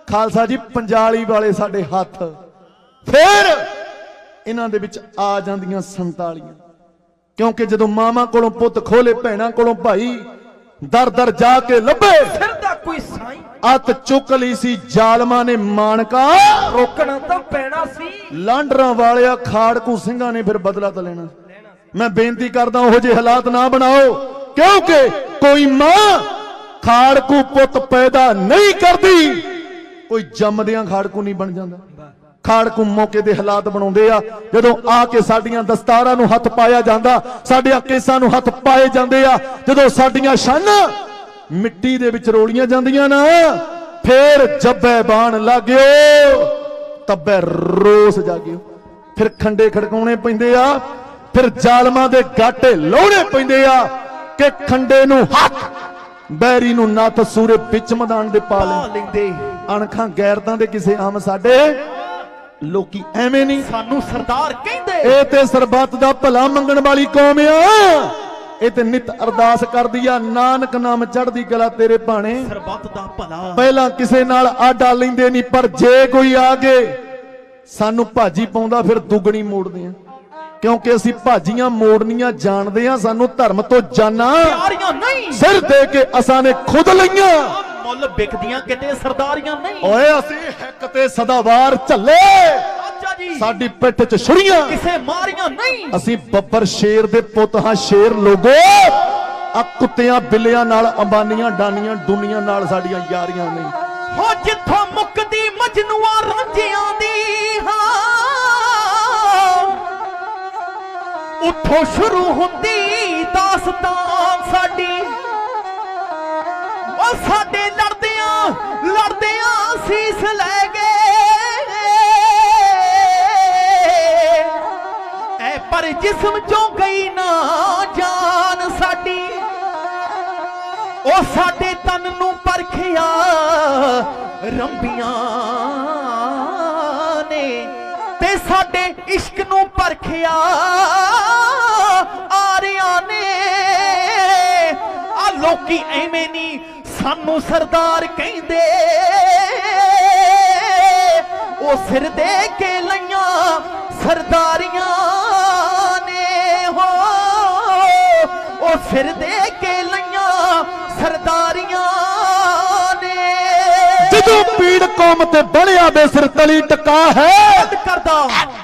ਖਾਲਸਾ ਜੀ ਪੰਜਾਲੀ ਵਾਲੇ ਸਾਡੇ ਹੱਥ ਫੇਰ ਇਹਨਾਂ ਦੇ ਵਿੱਚ ਆ ਜਾਂਦੀਆਂ 47, ਕਿਉਂਕਿ ਜਦੋਂ ਮਾਵਾਂ ਕੋਲੋਂ ਪੁੱਤ ਖੋਲੇ, ਭੈਣਾਂ ਕੋਲੋਂ ਭਾਈ दर दर जाके लभे, कोई साई अत चुक ली सी जालमा ने मानका, रोकना तो पैना सी। लांडरा वालिया खाड़कू सिंघा ने फिर बदला तो लेना। मैं बेनती करदा ओहो जे हालात ना बनाओ, क्योंकि कोई मां खाड़कू पुत पैदा नहीं करती, कोई जमदियां खाड़कू नहीं बन जाता। खाड़कू मौके दे हालात बनाउंदे आ, जदों आके साडियां दस्तारां नूं हथ पाया जांदा, साडियां केसां नूं हथ पाए जांदे आ, जदों साडियां शानां मिट्टी दे विच रोलियां जांदियां ना, फिर जब्बे बाण लाग्यो तब्बे रोस जागियो, फिर खंडे खड़काउणे पैंदे आ, फिर जालमां दे गाटे लाउणे पैंदे आ कि खंडे नूं हथ बैरी नूं नत्थ सूरे विच मैदान दे पा लैंदे। अणखां गैरतां दे किसे आम साडे लोकी एवें नहीं सानू सरदार कहंदे, ए ते सरबत दा भला मंगण वाली कौम आ, ए ते नित अरदास करदी आ, नानक नाम चढ़दी कला तेरे भाणे, सरबत दा भला। पहला किसे नाल आडा लैंदे नहीं, पर जे कोई आ गए सानू भाजी पाउंदा फिर दुगणी मोड़दे आ, क्योंकि असीं भाजियां मोड़नियां जाणदे आ, सानू धर्म तो जाना सिर दे के असां ने खुद लईआं, मुल बिकदियां किते सरदारियां नहीं। ओए असीं हिक ते सदावार झल्ले, साडी पिठ च छुरियां किसे मारियां नहीं, असीं बब्बर शेर दे पुੱਤ हां, शेर लोगो आ कुत्तियां बिल्लियां नाल अंबानियां डानियां डुनियां नाल साडियां यारियां नहीं। हो जिथों मुकदी मजनुआ रांझियां दी हां, उठों शुरू हुंदी दास्तान साडी, ओ साडे लड़दियां सीस लै गए, ऐ पर जिस्म चों गई ना जान साडी, ओ साडे तन नूं परखिया रंबियां ने, ते साडे इश्क नूं परखिया आरियां ने। आ लोकी एवें नहीं सानू सरदार कहंदे, ओ सिर दे के लईआं सरदारियां ने, हो ओ सिर दे के लईआं सरदारियां ने। जदों पीड़ कौम ते बणिया बे सिर तली टका है, करदा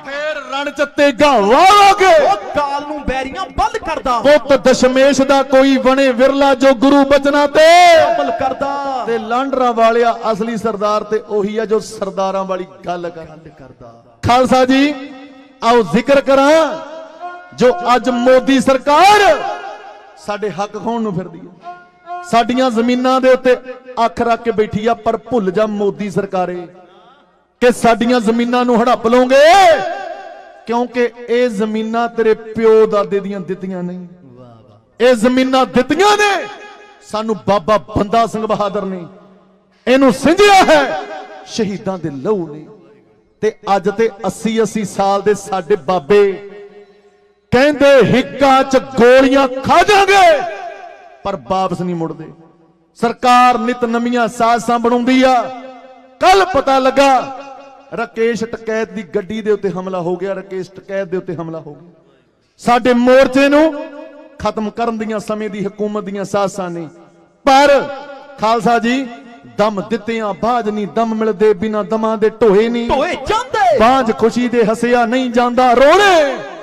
फिर रण च तेगा वावागे, ओ काल नूं बैरियां बंद करदा, पुत दशमेश दा कोई बने विरला जो गुरु बचना ते अमल करदा, ते लांडरा वालिया असली सरदार ते ओही आ जो सरदारां वाली गल करदा। खालसा जी आओ जिक्र करां जो अज मोदी सरकार साडे हक खोण नूं फिरदी है, साडियां जमीनां दे उत्ते अख रख के बैठी आ, पर भुल जा मोदी सरकारे कि साडियां जमीनां नूं हड़प लोगे, क्योंकि ये जमीनां तेरे प्यो दादे दियां दित्तियां नहीं, ये जमीनां दित्तियां ने सानू बाबा बंदा सिंह बहादुर ने, इनू सिंझिया है शहीदां दे लहू ने, ते अज ते 80-80 साल दे साडे बाबे कहंदे हिक्कां च गोलियां खा जांगे पर वापस नहीं मुड़दे। सरकार नित नवीआं साज़ां बनाउंदी आ। कल पता लगा राकेश टकैत दी गड्डी दे उत्ते हमला हो गया, राकेश टकैत दे उत्ते हमला हो गया। साडे मोर्चे नूं खत्म करन दियां समय दी हुकूमत दियां साज़ां ने, पर खालसा जी दम दित्तियां बाज नहीं दम मिलदे, बिना दमां दे ढोए नहीं ढोए जांदे, बाज खुशी दे हसिया नहीं जांदा रोणे,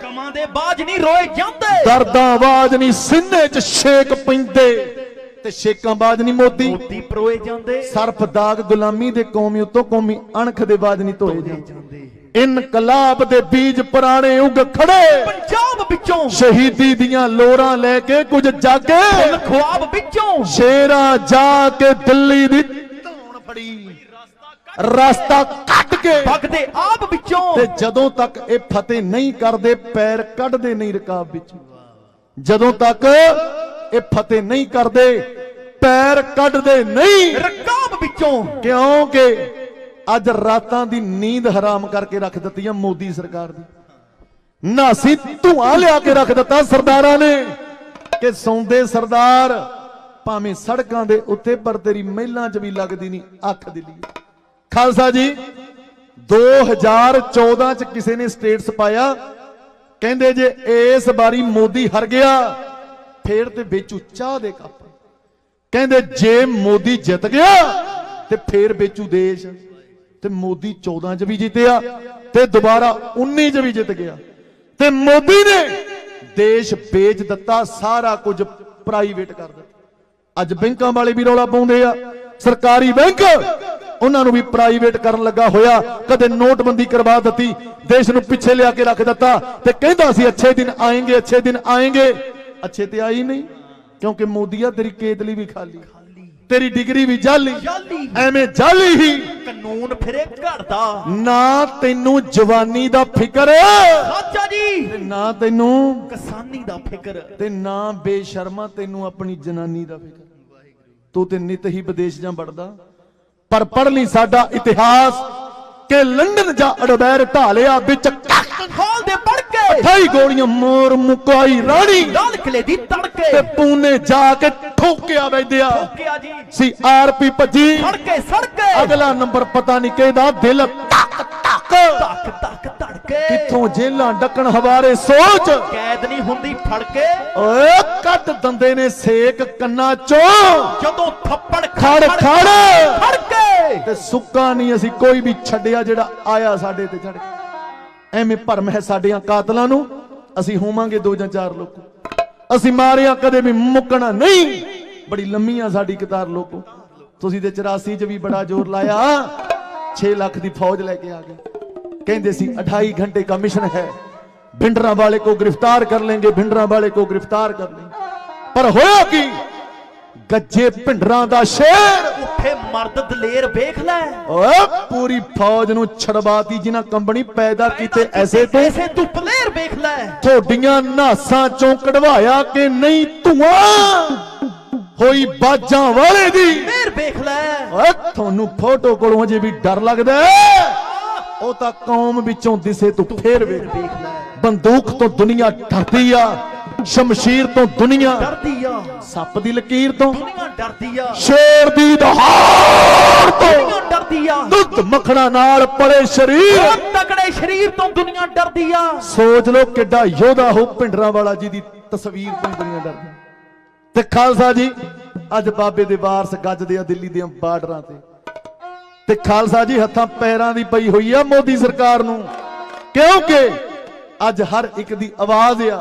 कमां दे बाज नहीं रोए जांदे, दर्दां बाज नहीं सीने च शेक पैंदे ते शेकां बाज नहीं मोती परोए जांदे, सरफ दाग गुलामी दे कौमी उतों कौमी अणख दे बाज नहीं धोए जांदे। इनकलाब दे बीज पुराने उग खड़े पंजाब विचों, शहीदी दियां लोरां लेके कुछ जागे ख्वाब विचों, शेरा जाके दिल्ली दी धौण फड़ी रास्ता कट के भगदे आप विचों, ते जदों तक ये फतेह नहीं करदे पैर कढ़दे नहीं रकाब विचों, जदों तक ये फतेह नहीं करते, पैर कटदे नहीं रकाब विचों, क्योंकि अज रातां दी नींद हराम करके रख दी मोदी सरकार दी। नासी धुआं लिया के रख दिता सरदारां ने कि सौंदे सरदार भावें सड़कों के उत्ते पर तेरी महिलां च भी लगदी नहीं अख दिली। खालसा जी 2014 च किसी ने स्टेटस पाया, कहंदे जे इस बारी मोदी हार गया फिर ते बेचू चाह दे कप, कहंदे जे मोदी जित गया ते फिर बेचू देश। ते मोदी 14 च भी जीतिया ते दोबारा 19 च भी जित गया, ते मोदी ने देश बेच दिता, सारा कुछ प्राइवेट कर दिता। अज बैंकों वाले भी रौला पाउंदे आ, सरकारी बैंक उन्होंने भी प्राइवेट करन लगा होया, कदे नोटबंदी करवा दी, देश नूं पिछे लिया के रख दिता ते कहंदा सी अच्छे दिन आएंगे, अच्छे दिन आएंगे। अच्छे ते आई नहीं, क्योंकि मोदिया तेरी केतली भी खाली, तेरी डिग्री भी जाली, एवें जाली ही कानून फिरे घर दा ना। तैनू जवानी दा फिकर अच्छा जी, ना तैनू किसानी दा फिकर, ते ना बेशर्मा तैनू अपनी जनानी दा फिकर। तू ते नित ही विदेश जा बढ़दा, पर पढ़ ली साडा इतिहास के लंदन जा अडबैर ढालिया बिच खोल दे पढ़ के 28 गोलियां मोर मुकाई रानी, लाल किले दी तड़के ते पूने जाके ठोकिया वैद्या ठोकिया जी, सी आरपी भजी सड़के सड़के अगला नंबर पता नहीं कहदा दिल तक तक तक तक तड़के, किथों जेलां डकण हवारे सोच कैद नहीं हुंदी फड़के, ओए कट दंदे ने सेक कन्ना चो जदों थप्पड़ खड़ खड़ फड़के, ते सुक्का नहीं असी कोई भी छड्डिया जेड़ा आया साडे ते चढ़ के। एवें भरम है साडियां कातलां नूं, असी होवांगे 2 ਜਾਂ 4 लोग, असी मारिया कदे भी मुकना नहीं। बड़ी लम्मी आ साडी कतार लोगों, तुसी ते 84 च भी बड़ा जोर लाया, 6 लाख दी फौज लेके आ गए, कहंदे सी 28 घंटे का मिशन है, भिंडरा वाले को गिरफ्तार कर लेंगे, भिंडरा वाले को गिरफ्तार कर लेंगे। पर होया कि गज्जे भिंडरा दा शेर उठे मर्द दलेर वेख लै, ओए पूरी फौज नूं छड़वाती जिन्हां कंपनी पैदा कीते ऐसे तू दलेर वेख लै, थोड़ियां नासां चों कढवाया कि नहीं धुआं होई बाजां वाले दी मेर वेख लै। ओए थानू फोटो कोलों अजे भी डर लगदा है, ओ तां कौम विचों दिसे तू फेर वेख लै। बंदूक तो दुनिया डरदी आ, शमशीर तो दुनिया डरदी आ, सप दी लकीर तो दुनिया डरदी आ, शेर दी दहाड़ तो दुनिया डरदी आ, दुध मखना नाल पड़े शरीर तगड़े शरीर तो दुनिया डरदी आ। सोच लो किड्डा योधा हो भिंडरा वाला जी दी तस्वीर तो दुनिया डरदी। ते खालसा जी अज बाबे दे वारस गजदे आ दिल्ली दे बार्डरां ते खालसा जी हत्थां पैरां दी पई होई आ मोदी सरकार नूं, क्योंकि अज हर एक दी आवाज आ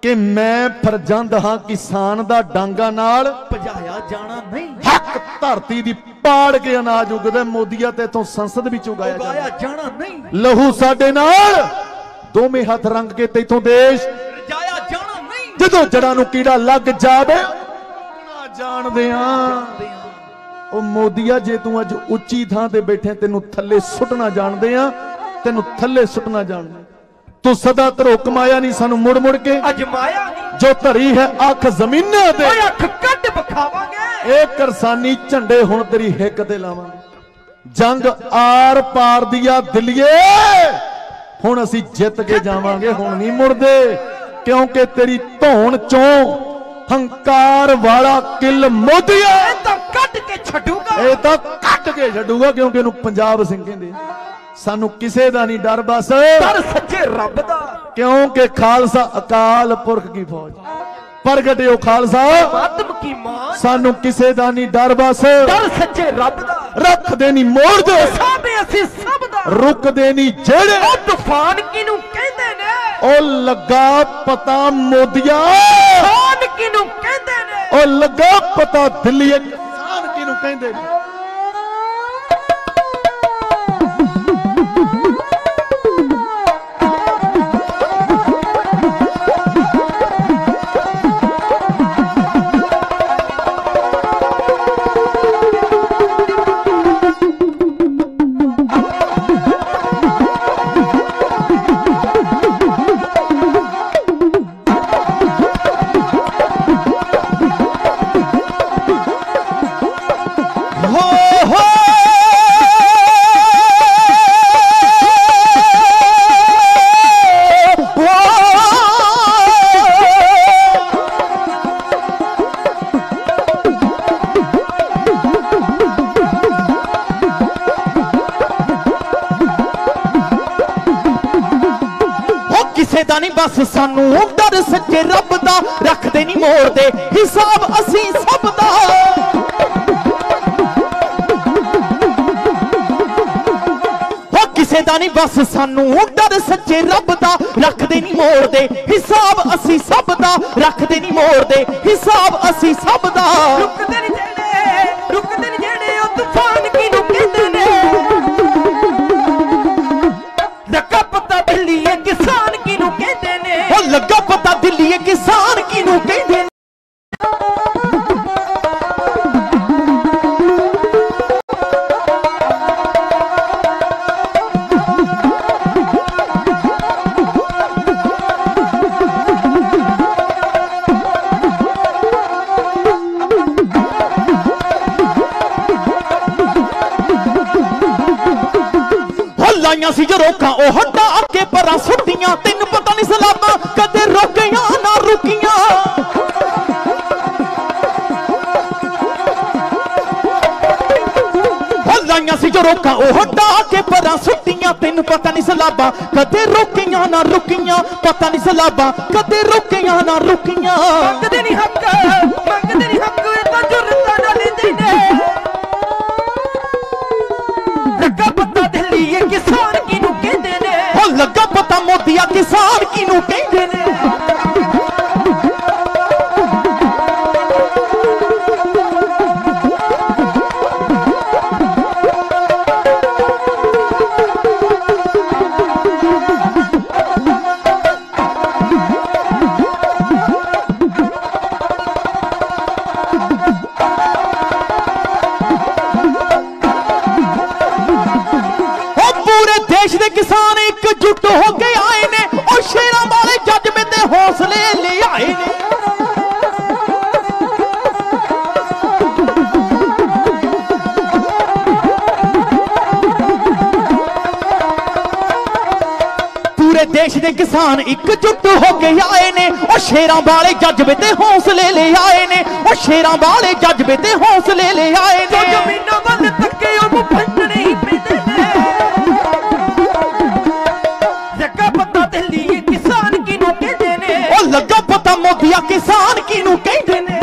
कि मैं फरजंद हां किसान दा डांगा नाल भजाया जाना नहीं, हक धरती दी पाड़ के अनाज उगदा मोदिया ते इथों संसद विच उगाया जाना नहीं, लहू साडे नाल दोवें हथ रंग के तेथों देश जाया जाना नहीं। जदों जड़ां नूं कीड़ा लग जावे ना जाणदे आ ओ मोदिया जे तू अज उच्ची थां ते बैठे तेनू थल्ले सुटना जाणदे आ, तेनू थल्ले सुटना जाणदे। तू सदा धरो कमाया नहीं सानू मुड़ मुड़ के अजमाया नहीं, जो धरी है अख जमीनां ते अख कट बखावांगे, ए करसानी झंडे हुण तेरी हिक ते लावांगे। जंग आर पार दिया दिलिए हुण असी जित के जावांगे, हुण नहीं मुड़दे, क्योंकि तेरी धौण चों हंकार वाला किल मोदिया कट के छड्डूगा, ए तां कट के छड्डूगा, क्योंकि इहनूं पंजाब सिंह कहंदे। सानू किसे दा नहीं डर, बस डर सच्चे रब दा, क्योंकि खालसा अकाल पुरख की फौज प्रगटे हो खालसा आत्म की मान, सानू किसे दा नहीं डर, बस डर सच्चे रब दा, रख दे नहीं मोड़ दे साबे असी सब दा, रुक दे नहीं जेड़े ओ तूफान किनू कहंदे ने, ओ लगा पता मोदिया तूफान किनू कहंदे ने, ओ लगा पता दिल्ली किसान किनू कहंदे ने। दा नहीं बस सानू डर सच्चे रब दा, रखदे नहीं मोड़ दे हिसाब असी सब दा। किसे दा नहीं बस सानू डर सच्चे रब दा, रखदे नहीं मोड़ दे हिसाब असी सब दा, रखदे नहीं मोड़ दे हिसाब असी सब दा। रुकदे नहीं जेड़े ओ तूफान किनू कहंदे ने, लगा पता दिल्ली किसान किनू कहंदे ने, ओ लगा पता दिल्ली किसान किनू कहंदे ने। लाइया सी जो रोका ओ हटा के परा सुटियां, तेन पता नहीं सलामा कदे रुकियां ना रुकियां। लाइया सी जो रोका ओ हटा के परा सुटियां, तेन पता नहीं सलाबा कदे रुकियां ना रुकियां, पता नहीं सलाबा कदे रुकियां ना रुकियां। मंगदे नहीं हक इतना जुर्रत ना लेंदे ने, लगा पता दिल्ली किसान किनू कहंदे ने, ओ लगा पता मोदिया किसान किनू कहंदे ने। देश दे किसान एकजुट हो के आए ने, और शेरां वाले जज्बे ते हौसले ले आए ने। पूरे देश दे किसान एकजुट हो के आए ने, और शेरां वाले जज्बे ते हौसले ले आए ने, और शेरां वाले जज्बे ते हौसले ले आए ने। जमीनों वल तके ओ फंडने ही पैंदे ने, लगा पता मोदिया किसान किनू कहंदे ने।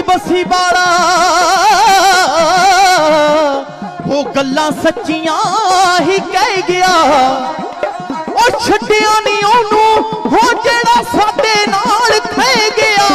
बसी वाला वो गल्लां सच्चियां ही कह गया, और छड्डिया नहीं ओनू हो जेड़ा साडे नाल खह गया।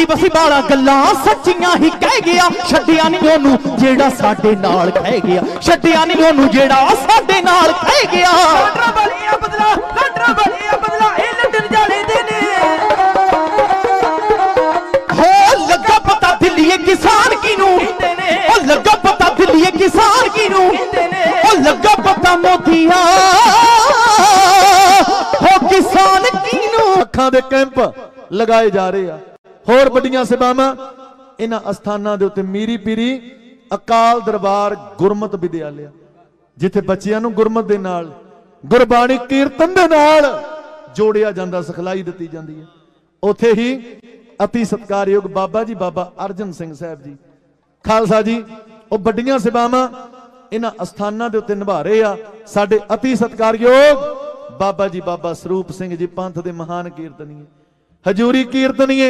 बसी वाला गल्लां सच्चियां ही कह गया, छड्डिया नहीं ओनू जेड़ा साडे नाल खह गया, छड्डिया नहीं ओनू जेड़ा साडे नाल खह गया। लाडरा वालिया बदला ए लंदन जाले दे ने, हो लगा पता दिल्ली किसान किनू कहंदे ने, ओ लगा पता दिल्ली किसान किनू कहंदे ने, ओ लगा पता मोदिया हो किसान किनू। अखां दे कैंप लगाए जा रहे आ, होर बड़ियां सेवावां इन्हां अस्थानां दे उत्ते मीरी पीरी अकाल दरबार गुरमत विद्यालय, जिथे बच्चियां नूं गुरमत दे नाल गुरबाणी कीर्तन दे नाल जोड़िया जांदा, सिखलाई दित्ती जांदी है। उत्थे ही अति सत्कारयोग बाबा जी बाबा अर्जन सिंह साहब जी खालसा जी, वो बड़ियां सेवावां इन्हां अस्थानां दे उत्ते निभा रहे आ। साडे अति सत्कारयोग बाबा जी बाबा सरूप सिंह जी पंथ दे महान कीर्तनीय, हजूरी कीर्तनीय,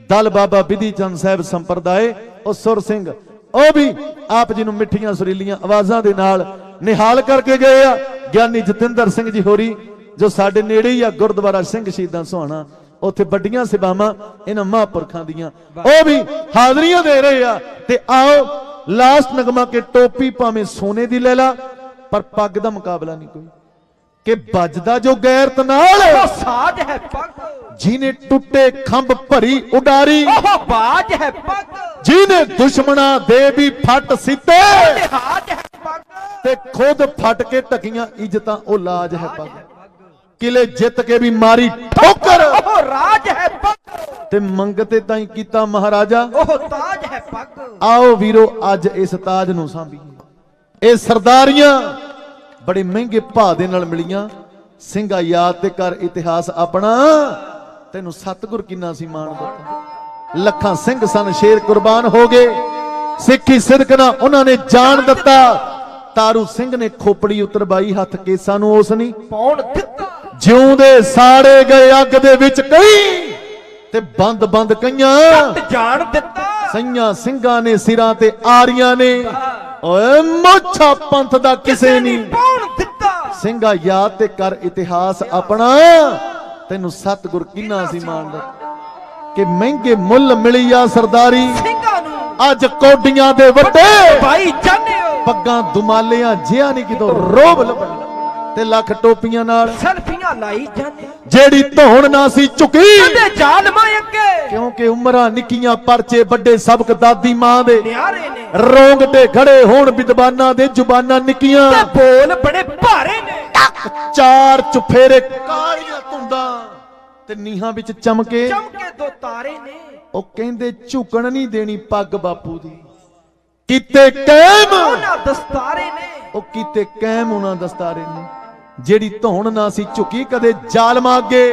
दल बाबा विधि चंद साहब संप्रदाय और सुर सिंह, ਉਹ भी आप जी मिठिया सुरीलियां आवाज़ों के नाल निहाल करके गए आ। ज्ञानी जतिंदर सिंह जी होरी जो साडे नेड़े ही आ गुरुद्वारा सिंह शहीदां सुहाना, उत्थे बड़ियां सेवावां इन्हां महापुरखां दियां ओह भी हाज़रियां दे रहे आ। ते आओ लास्ट नगमा के टोपी भावें सोने दी ले ला पर पग दा मुकाबला नहीं कोई कि बजदा जो गैरत नाल साज है पग, जिन्हें टुटे खंभ भरी उडारी बाज है पग, जिन्हें दुश्मना दे भी फट सीते हाज है पग, ते खुद फट के टकियां इज्जतां ओ लाज है पग, किले जित के भी मारी ठोकर राज है पग, ते मंगते ताई कीता महाराजा ओह ताज है पग। आओ वीरो अज इस ताज नूं सांभीए। ए सरदारियां बड़े महंगे भाव दे नाल मिलियां। ਸਿੰਘਾ याद ते कर इतिहास अपना तेनू सतगुर किन्ना सी मान दिता। लखां सिंह सन शेर कुर्बान हो गए, सिक्खी सिदक ना उन्होंने जान दिता। तारू सिंह ने खोपड़ी उतरवाई हथ केसां नूं उस नहीं पाउण दिता। जिउंदे साड़े गए अग दे विच कई ते बंद बंद कईयां जान दिता। सईयां ਸਿੰਘਾਂ ने सिरां ते आरियां ने ओए मोछा पंथ दा किसे नहीं पाउण दिता। ਸਿੰਘਾ याद ते कर इतिहास अपना तेनू सतगुर किन्ना सी मान दिता कि महंगे मुल मिली आ सरदारी अज कोडियां दे वड्डे भाई जाने पग्गां दुमालियां जिया नहीं कितों रोब लभण ते लख टोपियां नाल सेल्फियां लाई जाने जेड़ी धौण ना सी झुकी ते जालमां अगे क्योंकि उमरां निक्कियां परचे बड़े सबक दादी मां दे न्यारे ने रोंगटे खड़े होण विद्वानां दे जुबानां निक्कियां ते बोल बड़े भारे ने चार चुफेरे कालियां तुंदा ते नीहां विच चमके दो तारे ने ओ कहंदे झुकण नहीं देनी पग बापू दी कीते कायम उन्हां दस्तारे ने ओ कीते कायम उन्हां दस्तारे ने जेड़ी धौण ना सी झुकी कदे जालमां अगे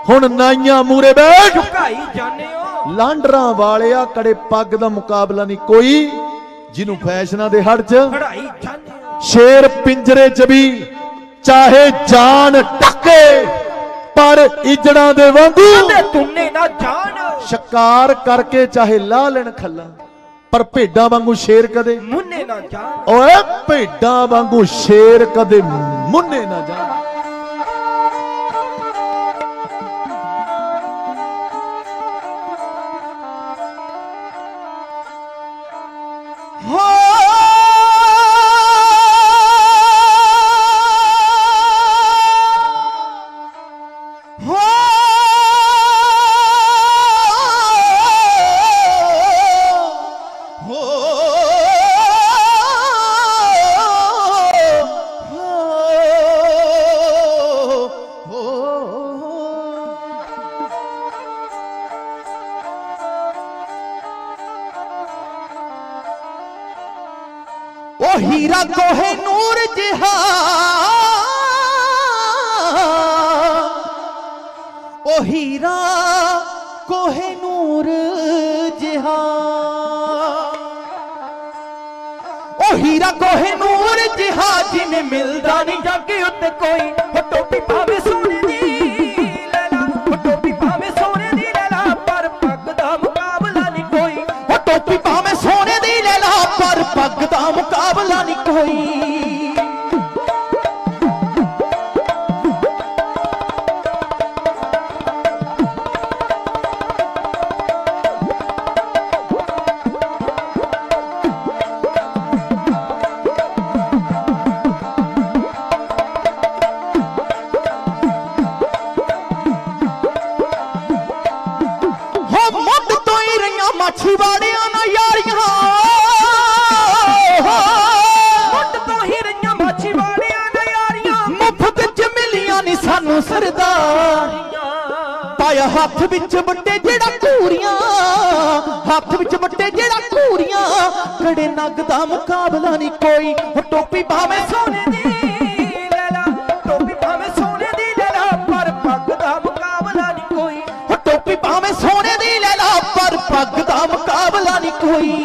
हुण नाइयां मूरे बैठ झुकाई जाने ओ लांडरां वालिया कड़े पग दा मुकाबला नहीं कोई जिन्हों फैशनां दे हड़ च खड़ाई जाने शेर पिंजरे च भी चाहे जान टके पर इजड़ा दे वांगू तुन्ने ना जान शिकार करके चाहे ला लेन खल्ला पर भेडां वांगू शेर कदे मुन्ने ना जान ओए भेडां वांगू शेर कदे मुन्ने ना जान। ओ हीरा कोहे नूर जिहा ओ हीरा कोहे नूर जिहा ओ हीरा कोहे नूर जिहा जिन्हें मिलदा नहीं जाके उत्ते कोई हो टोपी पावे सोने दी लैला हो टोपी पावे सोने दी लैला पर पग दा मुकाबला नहीं कोई हो टोपी पावे सोने दी लैला पर पग दा मुकाबला नहीं कोई। माछीवाड़ियां ना यारियां मुंड तो ही रहियां माछीवाड़ियां ना यारियां मुफ्त च मिलियां नी सानू सरदारियां पाया हाथ विच बट्टे जेड़ा घूरियां हाथ विच बट्टे जेड़ा घूरियां कड़े नग दा मुकाबला नहीं कोई हो टोपी भावे सोने दी लैला टोपी भावे सोने दी लैला पर पग दा मुकाबला नहीं कोई हो टोपी भावे सोने दी लैला पर पग दा मुकाबला नहीं कोई।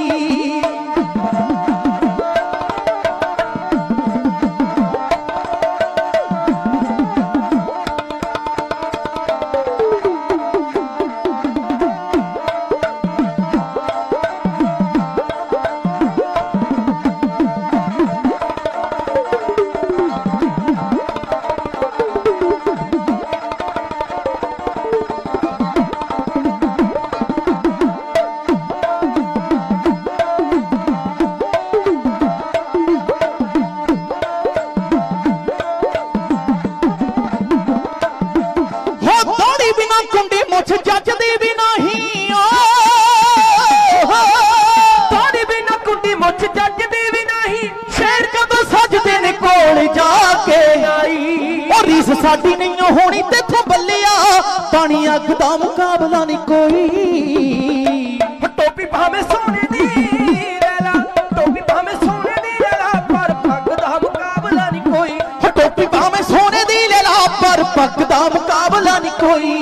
मुछ जचदी भी नहीं ताड़ी बिना कुंडी मुछ जचदी भी नहीं शेर कदों सजदे ने कोल जाके आई और रीस साडी नहीं होनी तेथों बल्लिया पानी अग दा मुकाबला नहीं कोई टोपी भावे सोने दी लैला टोपी भावे सोने दी लैला पर पग दा मुकाबला नहीं कोई टोपी भावे सोने दी लैला पर पग दा मुकाबला नहीं कोई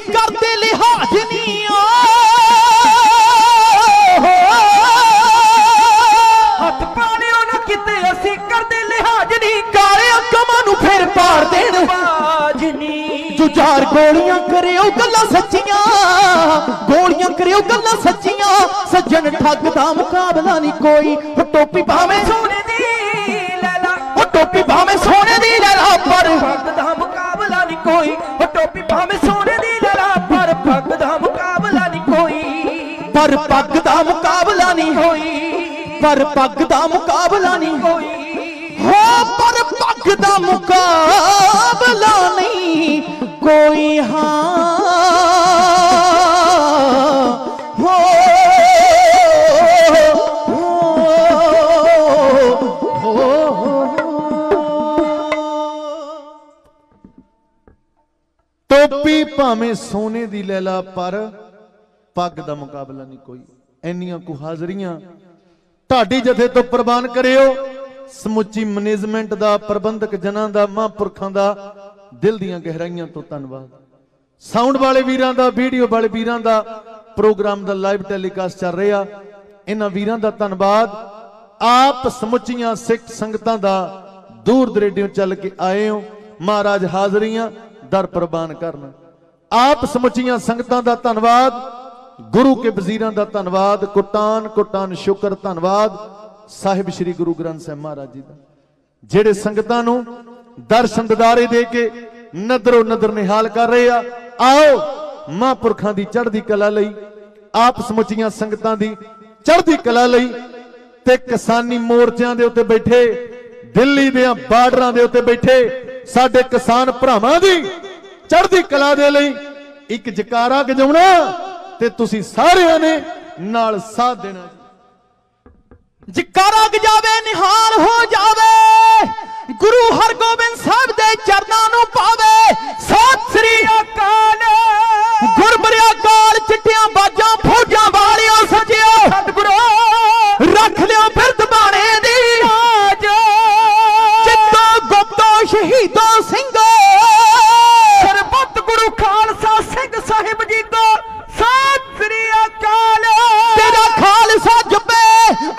करते लिहाज नहीं हथ पाने ना किते असी करते लिहाज नहीं काले कमां नूं फिर पार देण बाजनी जुझार गोलियां करियो गल्लां सच्चियां गोलियां करियो गल्लां सच्चियां सज्जन ठग दा मुकाबला नहीं कोई टोपी भावें सोने दी लैला टोपी भावें सोने दी लैला पर पग दा मुकाबला नहीं कोई टोपी भावें सोने दी लैला पर पग दा मुकाबला नहीं कोई पर पग दा मुकाबला नहीं कोई पर पग दा मुकाबला नहीं कोई हो पर पग दा मुकाबला नहीं कोई हाँ हो टोपी भावें सोने दी लैला पर पग दा मुकाबला नहीं कोई। इन्नियां कु हाजरियां ढाडी जथे तो प्रवान करियो समुची मैनेजमेंट दा प्रबंधक जनां दा महापुरखां दा दिल दियां गहराइयां तो धन्नवाद। साउंड वाले वीरां दा वीडियो वाले वीरां दा प्रोग्राम दा लाइव टेलीकास्ट चल रहा इन्हां वीरां दा धन्नवाद। आप समुचियां सिख संगतां दा दूर दरेडियों चल के आए हो महाराज हाजरियां दर प्रवान करना। आप समुचियां संगतां दा धन्नवाद। गुरु के वजीरां दा धन्नवाद। कुटान कुटान शुक्र धन्नवाद साहिब श्री गुरु ग्रंथ साहिब महाराज जी दा जेड़े संगतां नूं दर्शन ददारे दे के नदरों नदर निहाल कर रहे आ। आओ महापुरखां दी चढ़दी कला लई आप समुचियां संगतां दी चढ़दी कला लई ते किसानी मोर्चियां दे उत्ते बैठे दिल्ली दे बार्डरां दे उत्ते बैठे साडे किसान भरावां दी चढ़दी कला दे लई एक जकारा गजाउणा ते तुसी सारियां ने नाल साथ देना। जकारा गजावे निहाल हो जावे गुरु हरगोबिंद साहब दे चरनां नूं पावे। सत श्री अकाल गुरबरिया काल चिट्टियां बाजां फौजां वालियो सजियो सतगुरो रख लियो फिरद बाणे दी आज चित्तो गुप्तो शहीदों सिंघो सरबत गुरु खालसा सिंह साहिब जी को सत श्री अकाल। तेरा खालसा जपे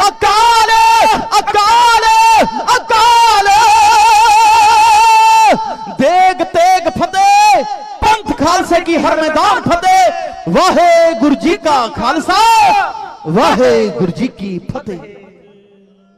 अकाल अकाल अकाल देग तेग फतेह पंथ खालसे की हर मैदान फतेह। वाहे गुरु जी का खालसा वाहे गुरु जी की फतेह।